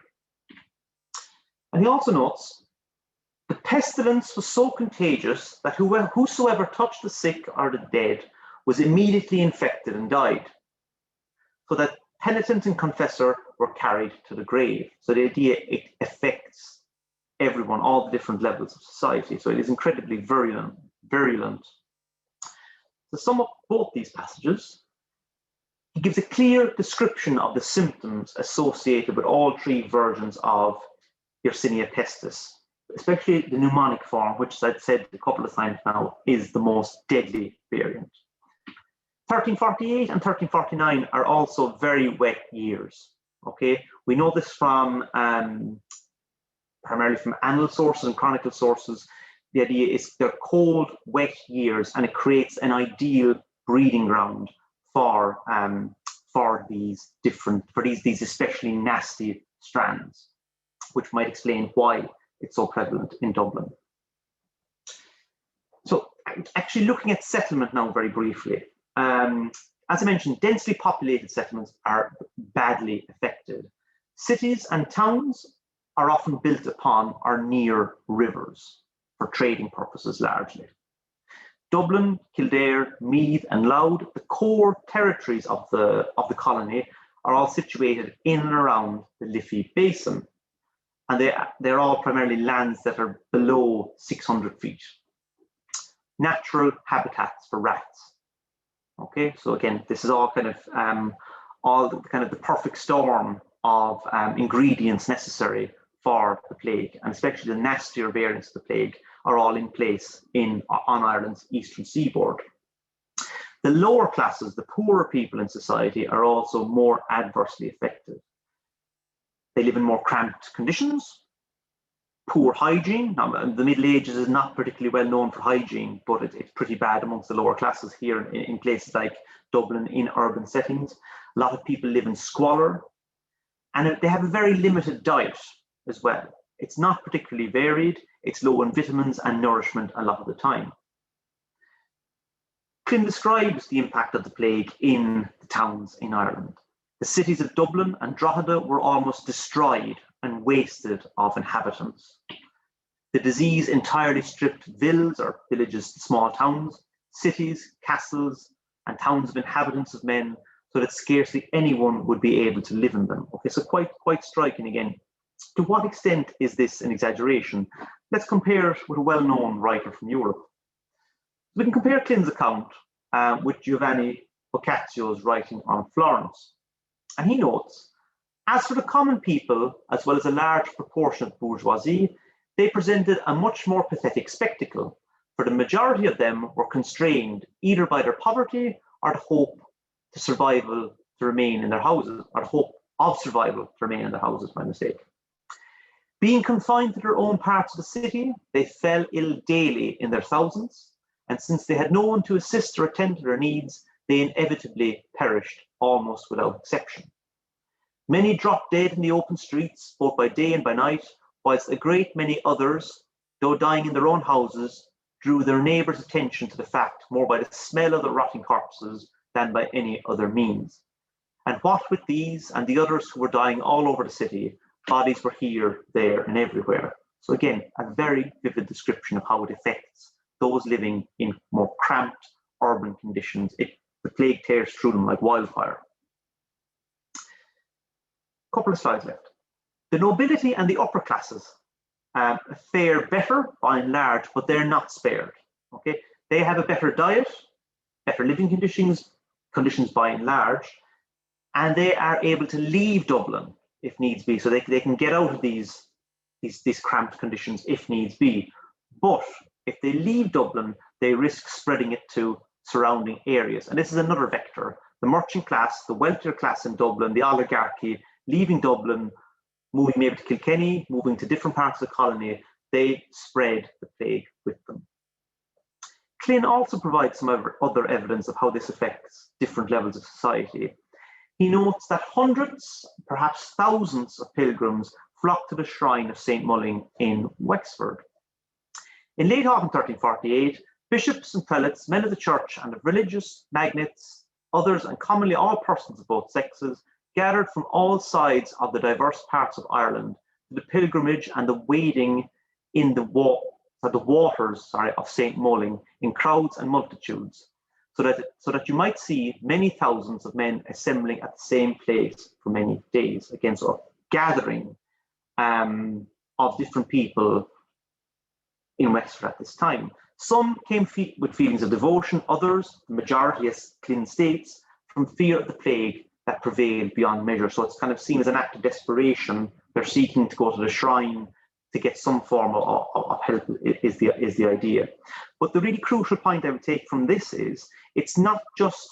And he also notes, the pestilence was so contagious that whosoever touched the sick or the dead was immediately infected and died, so that penitent and confessor were carried to the grave. So the idea, it affects everyone, all the different levels of society. So it is incredibly virulent. To sum up both these passages, he gives a clear description of the symptoms associated with all three versions of Yersinia pestis, especially the pneumonic form, which, as I've said a couple of times now, is the most deadly variant. 1348 and 1349 are also very wet years. Okay, we know this from primarily from annal sources and chronicle sources. The idea is they're cold, wet years, and it creates an ideal breeding ground for these especially nasty strands, which might explain why it's so prevalent in Dublin. So, actually looking at settlement now very briefly. As I mentioned, densely populated settlements are badly affected. Cities and towns are often built upon or near rivers for trading purposes largely. Dublin, Kildare, Meath and Louth, the core territories of the colony, are all situated in and around the Liffey Basin. And they're all primarily lands that are below 600 feet. Natural habitats for rats. Okay, so again, this is all kind of the perfect storm of ingredients necessary for the plague, and especially the nastier variants of the plague are all in place on Ireland's eastern seaboard. The lower classes, the poorer people in society, are also more adversely affected. They live in more cramped conditions, poor hygiene. Now, the Middle Ages is not particularly well known for hygiene, but it's pretty bad amongst the lower classes here in places like Dublin, in urban settings. A lot of people live in squalor, and they have a very limited diet as well. It's not particularly varied. It's low in vitamins and nourishment a lot of the time. Clyn describes the impact of the plague in the towns in Ireland. The cities of Dublin and Drogheda were almost destroyed and wasted of inhabitants. The disease entirely stripped villas or villages, small towns, cities, castles, and towns of inhabitants of men, so that scarcely anyone would be able to live in them. Okay, so quite striking again. To what extent is this an exaggeration? Let's compare it with a well-known writer from Europe. We can compare Clyn's account with Giovanni Boccaccio's writing on Florence. And he notes, as for the common people, as well as a large proportion of bourgeoisie, they presented a much more pathetic spectacle, for the majority of them were constrained either by their poverty or the hope to survival to remain in their houses, or the hope of survival to remain in their houses, my mistake. Being confined to their own parts of the city, they fell ill daily in their thousands, and since they had no one to assist or attend to their needs, they inevitably perished almost without exception. Many dropped dead in the open streets, both by day and by night, whilst a great many others, though dying in their own houses, drew their neighbours' attention to the fact more by the smell of the rotting corpses than by any other means. And what with these and the others who were dying all over the city, bodies were here, there, and everywhere. So again, a very vivid description of how it affects those living in more cramped urban conditions. The plague tears through them like wildfire. Couple of slides left. The nobility and the upper classes fare better by and large, but they're not spared. Okay, they have a better diet, better living conditions by and large, and they are able to leave Dublin if needs be, so they can get out of these cramped conditions if needs be. But if they leave Dublin, they risk spreading it to surrounding areas, and this is another vector. The merchant class, the wealthier class in Dublin, the oligarchy, leaving Dublin, moving maybe to Kilkenny, moving to different parts of the colony, they spread the plague with them. Klin also provides some other evidence of how this affects different levels of society. He notes that hundreds, perhaps thousands of pilgrims flocked to the shrine of St. Mulling in Wexford. In late autumn 1348, bishops and prelates, men of the church and of religious magnates, others and commonly all persons of both sexes, gathered from all sides of the diverse parts of Ireland to the pilgrimage and the wading in the waters of St. Mulling in crowds and multitudes, so that you might see many thousands of men assembling at the same place for many days. Again, so a gathering of different people in Wexford at this time. Some came with feelings of devotion, others, the majority, as Klin states, from fear of the plague that prevailed beyond measure. So it's kind of seen as an act of desperation. They're seeking to go to the shrine to get some form of help, is the idea. But the really crucial point I would take from this is, it's not just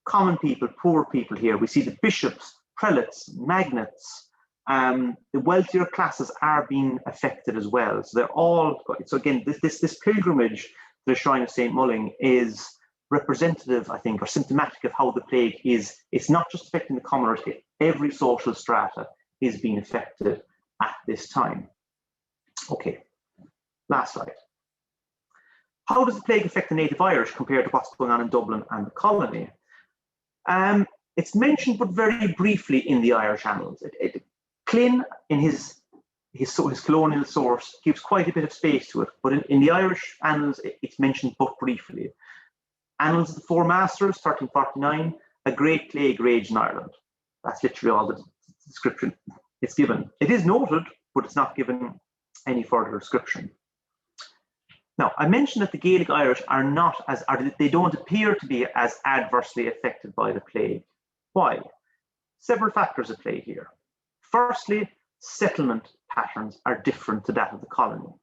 common people, poor people here. We see the bishops, prelates, magnates, the wealthier classes are being affected as well. So they're all, so again, this pilgrimage to the shrine of St. Mulling is representative, I think, or symptomatic of how the plague is. It's not just affecting the commoners, every social strata is being affected at this time. Okay, last slide. How does the plague affect the native Irish compared to what's going on in Dublin and the colony? It's mentioned, but very briefly in the Irish annals. Klin, in his colonial source, gives quite a bit of space to it, but in the Irish annals, it's mentioned but briefly. Annals of the Four Masters, 1349, a great plague raged in Ireland. That's literally all the description it's given. It is noted, but it's not given any further description. Now, I mentioned that the Gaelic Irish they don't appear to be as adversely affected by the plague. Why? Several factors at play here. Firstly, settlement patterns are different to that of the colony.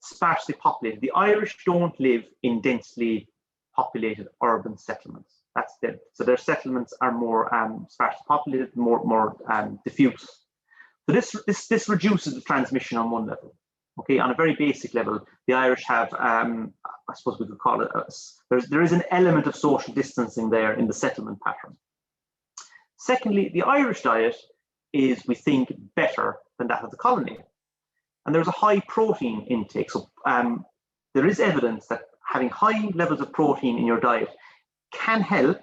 Sparsely populated. The Irish don't live in densely populated urban settlements. That's it. So their settlements are more sparsely populated, more diffuse. So this reduces the transmission on one level. Okay, on a very basic level, the Irish have, I suppose we could call it, there is an element of social distancing there in the settlement pattern. Secondly, the Irish diet is, we think, better than that of the colony. And there's a high protein intake. So there is evidence that having high levels of protein in your diet can help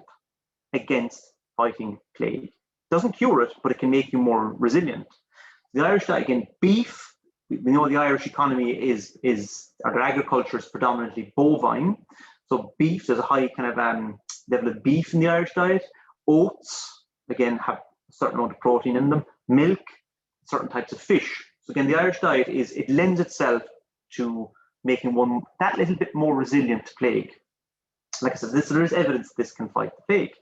against fighting plague. It doesn't cure it, but it can make you more resilient. The Irish diet, again, beef. We know the Irish economy or their agriculture is predominantly bovine. So beef, there's a high kind of level of beef in the Irish diet. Oats, again, have a certain amount of protein in them. Milk, certain types of fish. So again, the Irish diet it lends itself to making one that little bit more resilient to plague. Like I said, there is evidence this can fight the plague.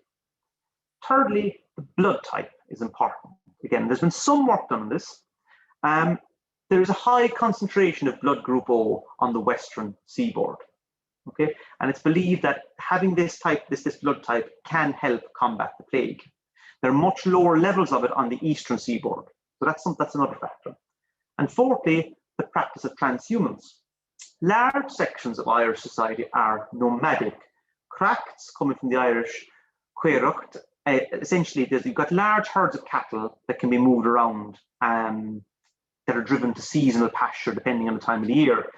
Thirdly, the blood type is important. Again, there's been some work done on this. There is a high concentration of blood group O on the western seaboard. Okay, and it's believed that having this blood type can help combat the plague. There are much lower levels of it on the eastern seaboard, so that's another factor. And fourthly, the practice of transhumance. Large sections of Irish society are nomadic. Crachts, coming from the Irish cuireacht, essentially you've got large herds of cattle that can be moved around, that are driven to seasonal pasture depending on the time of the year.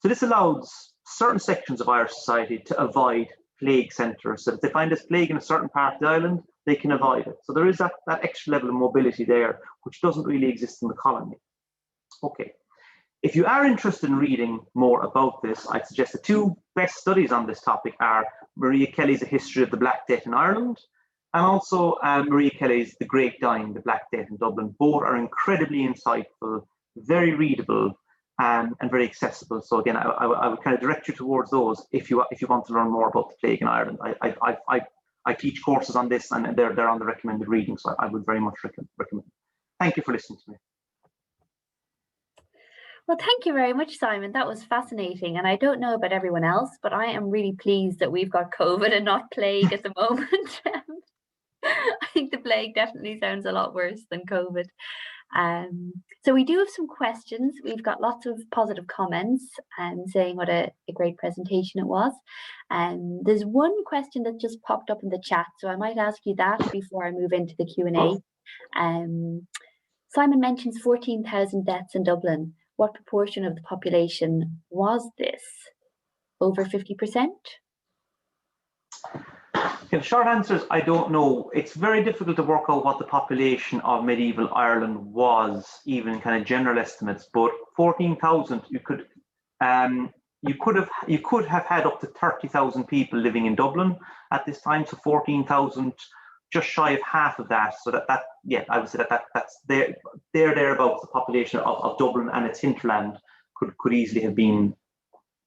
So this allows certain sections of Irish society to avoid plague centres. So if they find this plague in a certain part of the island, they can avoid it. So there is that extra level of mobility there, which doesn't really exist in the colony. Okay. If you are interested in reading more about this, I'd suggest the two best studies on this topic are Maria Kelly's A History of the Black Death in Ireland, and also Maria Kelly's The Great Dying, the Black Death in Dublin. Both are incredibly insightful, very readable, and very accessible. So again, I would kind of direct you towards those if you want to learn more about the plague in Ireland. I teach courses on this, and they're on the recommended reading, so I would very much recommend. Thank you for listening to me. Well, thank you very much, Simon. That was fascinating. And I don't know about everyone else, but I am really pleased that we've got COVID and not plague at the moment. I think the plague definitely sounds a lot worse than COVID. So we do have some questions. We've got lots of positive comments saying what a great presentation it was. There's one question that just popped up in the chat, so I might ask you that before I move into the Q&A. Simon mentions 14,000 deaths in Dublin. What proportion of the population was this? Over 50%? The short answer is I don't know. It's very difficult to work out what the population of medieval Ireland was, even in kind of general estimates. But 14,000, you could have had up to 30,000 people living in Dublin at this time. So 14,000, just shy of half of that. So yeah, I would say that's thereabouts the population of Dublin and its hinterland could easily have been,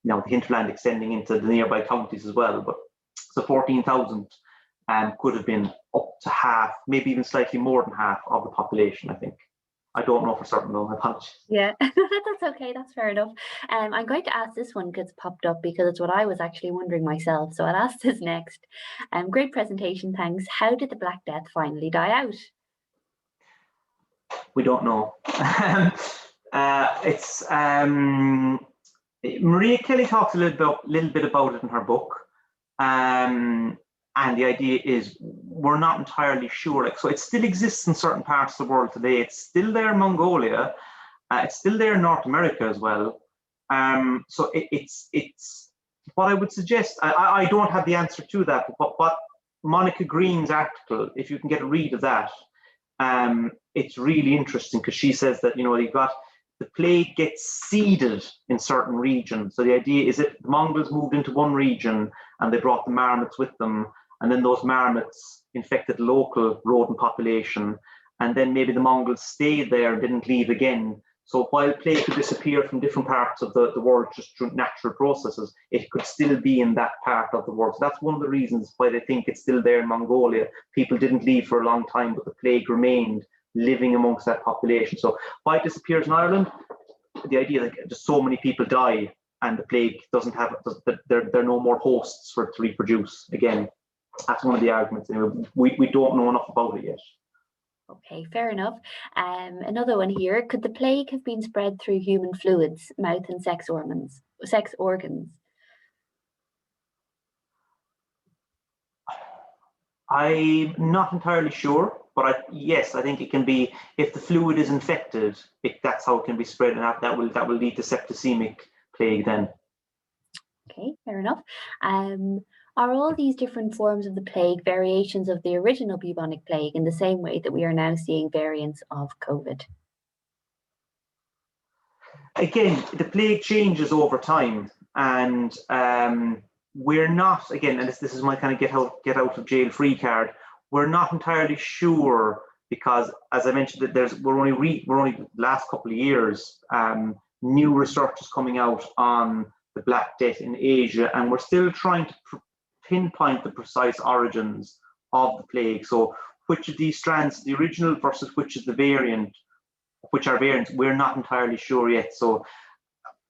the hinterland extending into the nearby counties as well. But so 14,000 could have been up to half, maybe even slightly more than half of the population, I think. I don't know for certain though, my apologies. Yeah, that's okay, that's fair enough. I'm going to ask this one because it's popped up because it's what I was actually wondering myself. So I'll ask this next. Great presentation, thanks. How did the Black Death finally die out? We don't know. Maria Kelly talks a little bit about it in her book. And the idea is we're not entirely sure. So it still exists in certain parts of the world today. It's still there in Mongolia. It's still there in North America as well. So it's what I would suggest. I don't have the answer to that, but what Monica Green's article, if you can get a read of that, it's really interesting because she says that you've got the plague gets seeded in certain regions. So the idea is that the Mongols moved into one region and they brought the marmots with them, and then those marmots infected the local rodent population, and then maybe the Mongols stayed there and didn't leave again. So while plague could disappear from different parts of the world just through natural processes, it could still be in that part of the world. So that's one of the reasons why they think it's still there in Mongolia. People didn't leave for a long time, but the plague remained living amongst that population. So why it disappears in Ireland? The idea that just so many people die and the plague doesn't have, there are no more hosts for it to reproduce. Again, that's one of the arguments. Anyway, we don't know enough about it yet. Okay, fair enough. Another one here. Could the plague have been spread through human fluids, mouth and sex organs? I'm not entirely sure, but yes, I think it can be, if the fluid is infected, that's how it can be spread, and that will lead to septicemic plague then. Okay, fair enough. Are all these different forms of the plague variations of the original bubonic plague in the same way that we are now seeing variants of COVID? Again, the plague changes over time, and we're not, again, and this is my kind of get out of jail free card, we're not entirely sure, because as I mentioned, that we're only last couple of years, new research is coming out on the Black Death in Asia, and we're still trying to pinpoint the precise origins of the plague. So which of these strands, the original versus which is the variant, which are variants, we're not entirely sure yet. So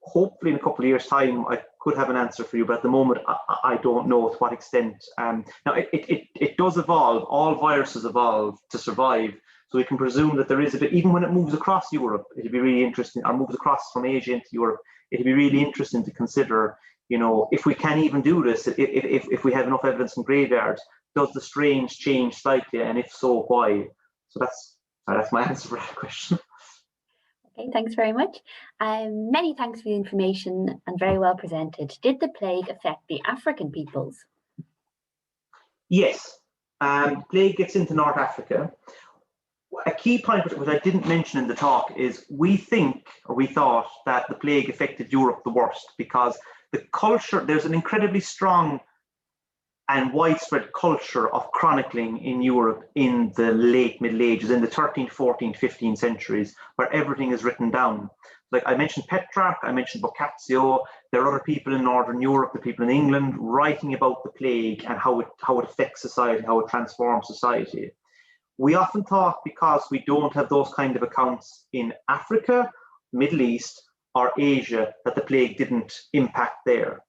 hopefully in a couple of years' time, could have an answer for you, but at the moment I don't know to what extent. Now it does evolve. All viruses evolve to survive, so we can presume that there is a bit, even when it moves across Europe, it'd be really interesting, or moves across from Asia into Europe, it'd be really interesting to consider, you know, if we can even do this, if we have enough evidence from graveyards, does the strains change slightly, and if so, why? So that's my answer for that question. Okay, thanks very much. Many thanks for the information and very well presented. Did the plague affect the African peoples? Yes, plague gets into North Africa. A key point which I didn't mention in the talk is we thought that the plague affected Europe the worst because the culture, there's an incredibly strong and widespread culture of chronicling in Europe in the late Middle Ages, in the 13th, 14th, 15th centuries, where everything is written down. Like I mentioned Petrarch, I mentioned Boccaccio, there are other people in Northern Europe, the people in England, writing about the plague and how it affects society, how it transforms society. We often thought because we don't have those kind of accounts in Africa, Middle East, or Asia, that the plague didn't impact there.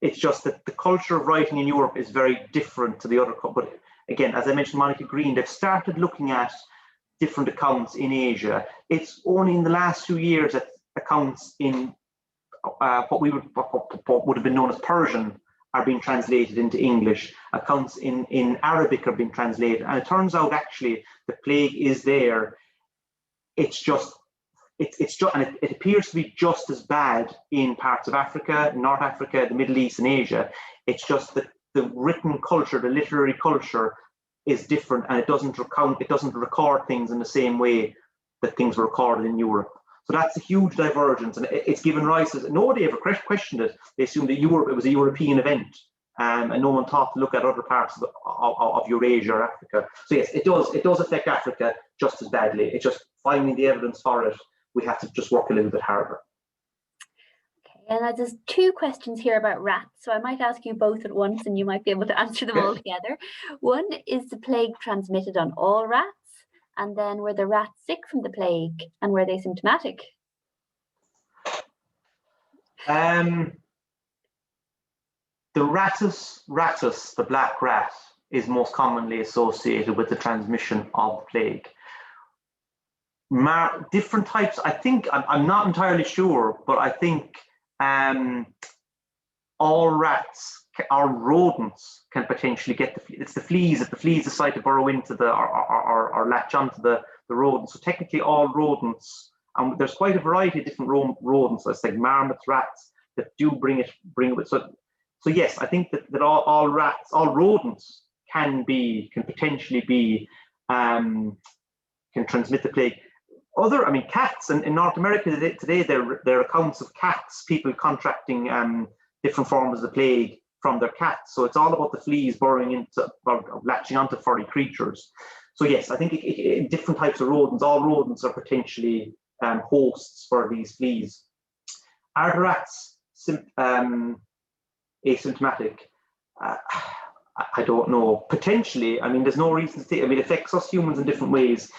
It's just that the culture of writing in Europe is very different to the other. But again, as I mentioned, Monica Green, they've started looking at different accounts in Asia. It's only in the last few years that accounts in what would have been known as Persian are being translated into English. Accounts in Arabic are being translated. And it turns out actually the plague is there. It's just, and it appears to be just as bad in parts of Africa, North Africa, the Middle East, and Asia. It's just that the written culture, the literary culture, is different, and it doesn't record things in the same way that things were recorded in Europe. So that's a huge divergence, and it's given rise to, nobody ever questioned it. They assumed that Europe, it was a European event, and no one thought to look at other parts of Eurasia or Africa. So yes, it does affect Africa just as badly. It's just finding the evidence for it. We have to just work a little bit harder. Okay, and there's two questions here about rats, so I might ask you both at once and you might be able to answer them all together. One, is the plague transmitted on all rats? And then, were the rats sick from the plague and were they symptomatic? The rattus, the black rat, is most commonly associated with the transmission of the plague. Different types, I think, I'm not entirely sure, but I think all rats or rodents can potentially get it's the fleas. If the fleas decide to burrow into or latch onto the rodents, so technically all rodents, and there's quite a variety of different rodents, like marmots, rats, that do bring it with. So yes, I think that all rats, all rodents can potentially be can transmit the plague. Cats in North America today, there are accounts of cats, people contracting different forms of the plague from their cats. So it's all about the fleas burrowing into or latching onto furry creatures. So yes, I think in different types of rodents, all rodents are potentially hosts for these fleas. Are the rats asymptomatic? I don't know. Potentially, there's no reason to think. It affects us humans in different ways.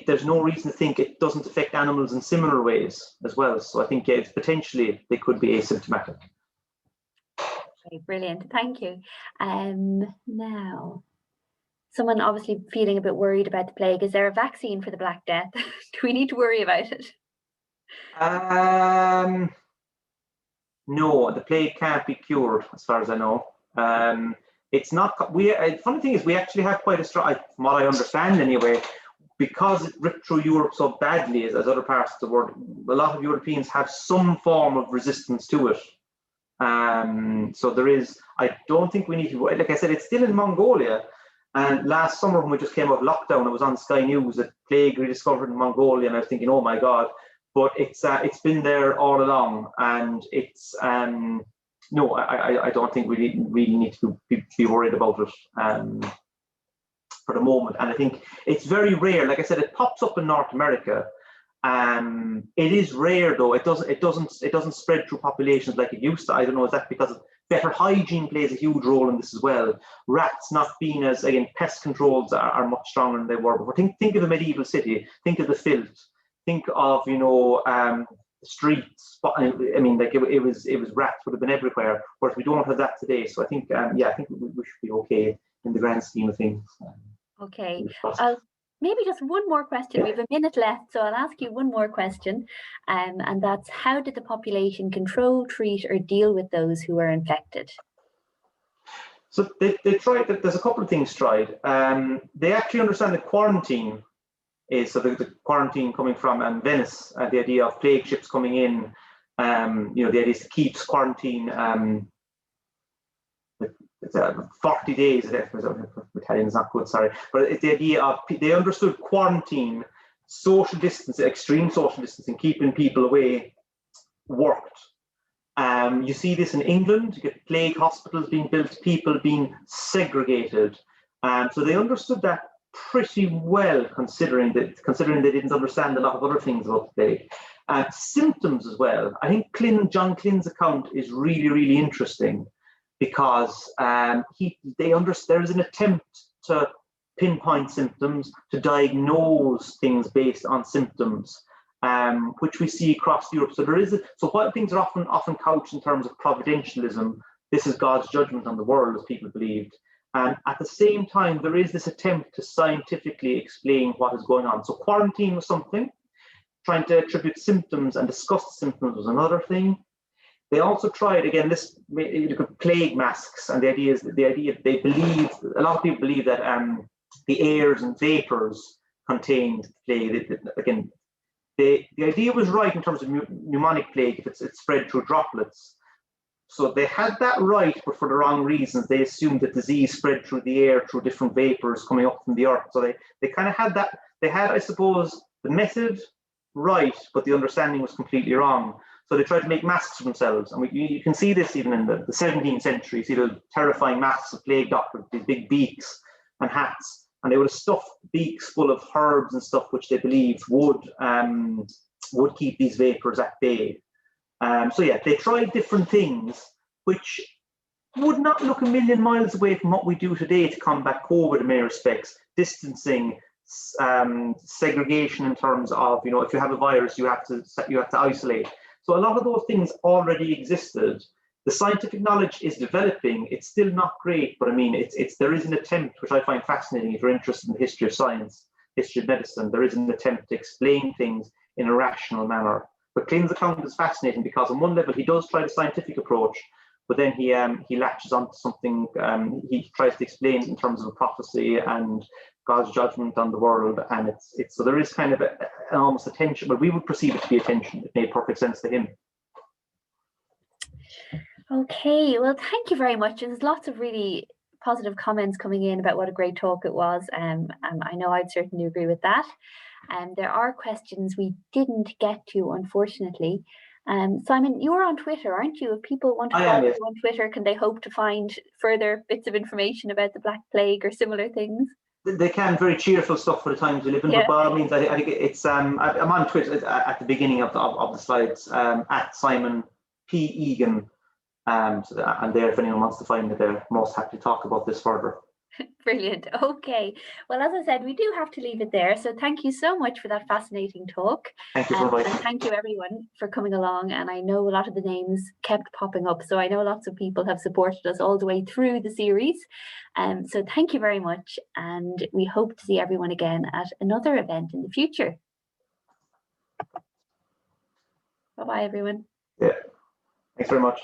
There's no reason to think it doesn't affect animals in similar ways as well. So I think potentially they could be asymptomatic. Okay, brilliant, thank you. Now, someone obviously feeling a bit worried about the plague. Is there a vaccine for the Black Death? Do we need to worry about it? No, the plague can't be cured, as far as I know. It's not. Funny thing is, we actually have quite a strong, from what I understand anyway, because it ripped through Europe so badly as other parts of the world. A lot of Europeans have some form of resistance to it. So there is. I don't think we need to. Like I said, it's still in Mongolia. And last summer, when we just came out of lockdown, it was on Sky News that plague rediscovered in Mongolia, and I was thinking, oh my God. But it's been there all along, and it's no, I don't think we really need to be worried about it for the moment. And I think it's very rare. Like I said, it pops up in North America. It is rare though. It doesn't spread through populations like it used to. I don't know. Is that because of better hygiene plays a huge role in this as well? Rats not being as, again, pest controls are much stronger than they were before. Think of a medieval city. Think of the filth. Think of, the streets. I mean, like it was rats would have been everywhere. Whereas we don't have that today. So I think I think we should be okay in the grand scheme of things. Okay. Maybe just one more question. We have a minute left, so I'll ask you one more question, and that's, how did the population control, treat, or deal with those who were infected? So they tried. There's a couple of things tried. They actually understand that quarantine is, so the quarantine coming from Venice, the idea of plague ships coming in. The idea is to keep quarantine. It's 40 days. Italian is not good, sorry, but it's the idea of, they understood quarantine, social distancing, extreme social distancing, keeping people away, worked. You see this in England. You get plague hospitals being built, people being segregated. So they understood that pretty well, considering they didn't understand a lot of other things about the plague. Symptoms as well. I think John Clynn's account is really, really interesting, because there is an attempt to pinpoint symptoms, to diagnose things based on symptoms, which we see across Europe. So while things are often couched in terms of providentialism, this is God's judgment on the world, as people believed. And at the same time, there is this attempt to scientifically explain what is going on. So quarantine was something, trying to attribute symptoms and discuss the symptoms was another thing. They also tried, again, this plague masks, and the idea they believe, a lot of people believe that the airs and vapors contained plague. Again, the idea was right in terms of pneumonic plague, if it's spread through droplets. So they had that right, but for the wrong reasons. They assumed that disease spread through the air, through different vapors coming up from the earth. So they kind of had that. They had, I suppose, the method right, but the understanding was completely wrong. So they tried to make masks for themselves. And you can see this even in the 17th century. You see the terrifying masks of plague doctors, these big beaks and hats. And they would have stuffed beaks full of herbs and stuff, which they believed would keep these vapors at bay. So yeah, they tried different things, which would not look a million miles away from what we do today to combat COVID in many respects. Distancing, segregation in terms of, if you have a virus, you have to isolate. So a lot of those things already existed. The scientific knowledge is developing. It's still not great, but I mean, there is an attempt, which I find fascinating if you're interested in the history of science, history of medicine. There is an attempt to explain things in a rational manner. But Clynn's account is fascinating because on one level he does try the scientific approach, but then he latches onto something. He tries to explain in terms of a prophecy and God's judgment on the world, and so there is kind of an almost a tension, but we would perceive it to be a tension. It made perfect sense to him. Okay, well, thank you very much. There's lots of really positive comments coming in about what a great talk it was, and I know I'd certainly agree with that. There are questions we didn't get to, unfortunately. Simon, you're on Twitter, aren't you? If people want to follow you on Twitter, can they hope to find further bits of information about the Black Plague or similar things? They can, very cheerful stuff for the times we live in. Yeah. But by all means, I think it's I'm on Twitter at the beginning of the slides, at Simon P. Egan. So I'm there if anyone wants to find me there. Most happy to talk about this further. Brilliant. Okay. Well, as I said, we do have to leave it there. So thank you so much for that fascinating talk. Thank you for inviting me. And thank you everyone for coming along. And I know a lot of the names kept popping up. So I know lots of people have supported us all the way through the series. So thank you very much. And we hope to see everyone again at another event in the future. Bye-bye, everyone. Yeah. Thanks very much.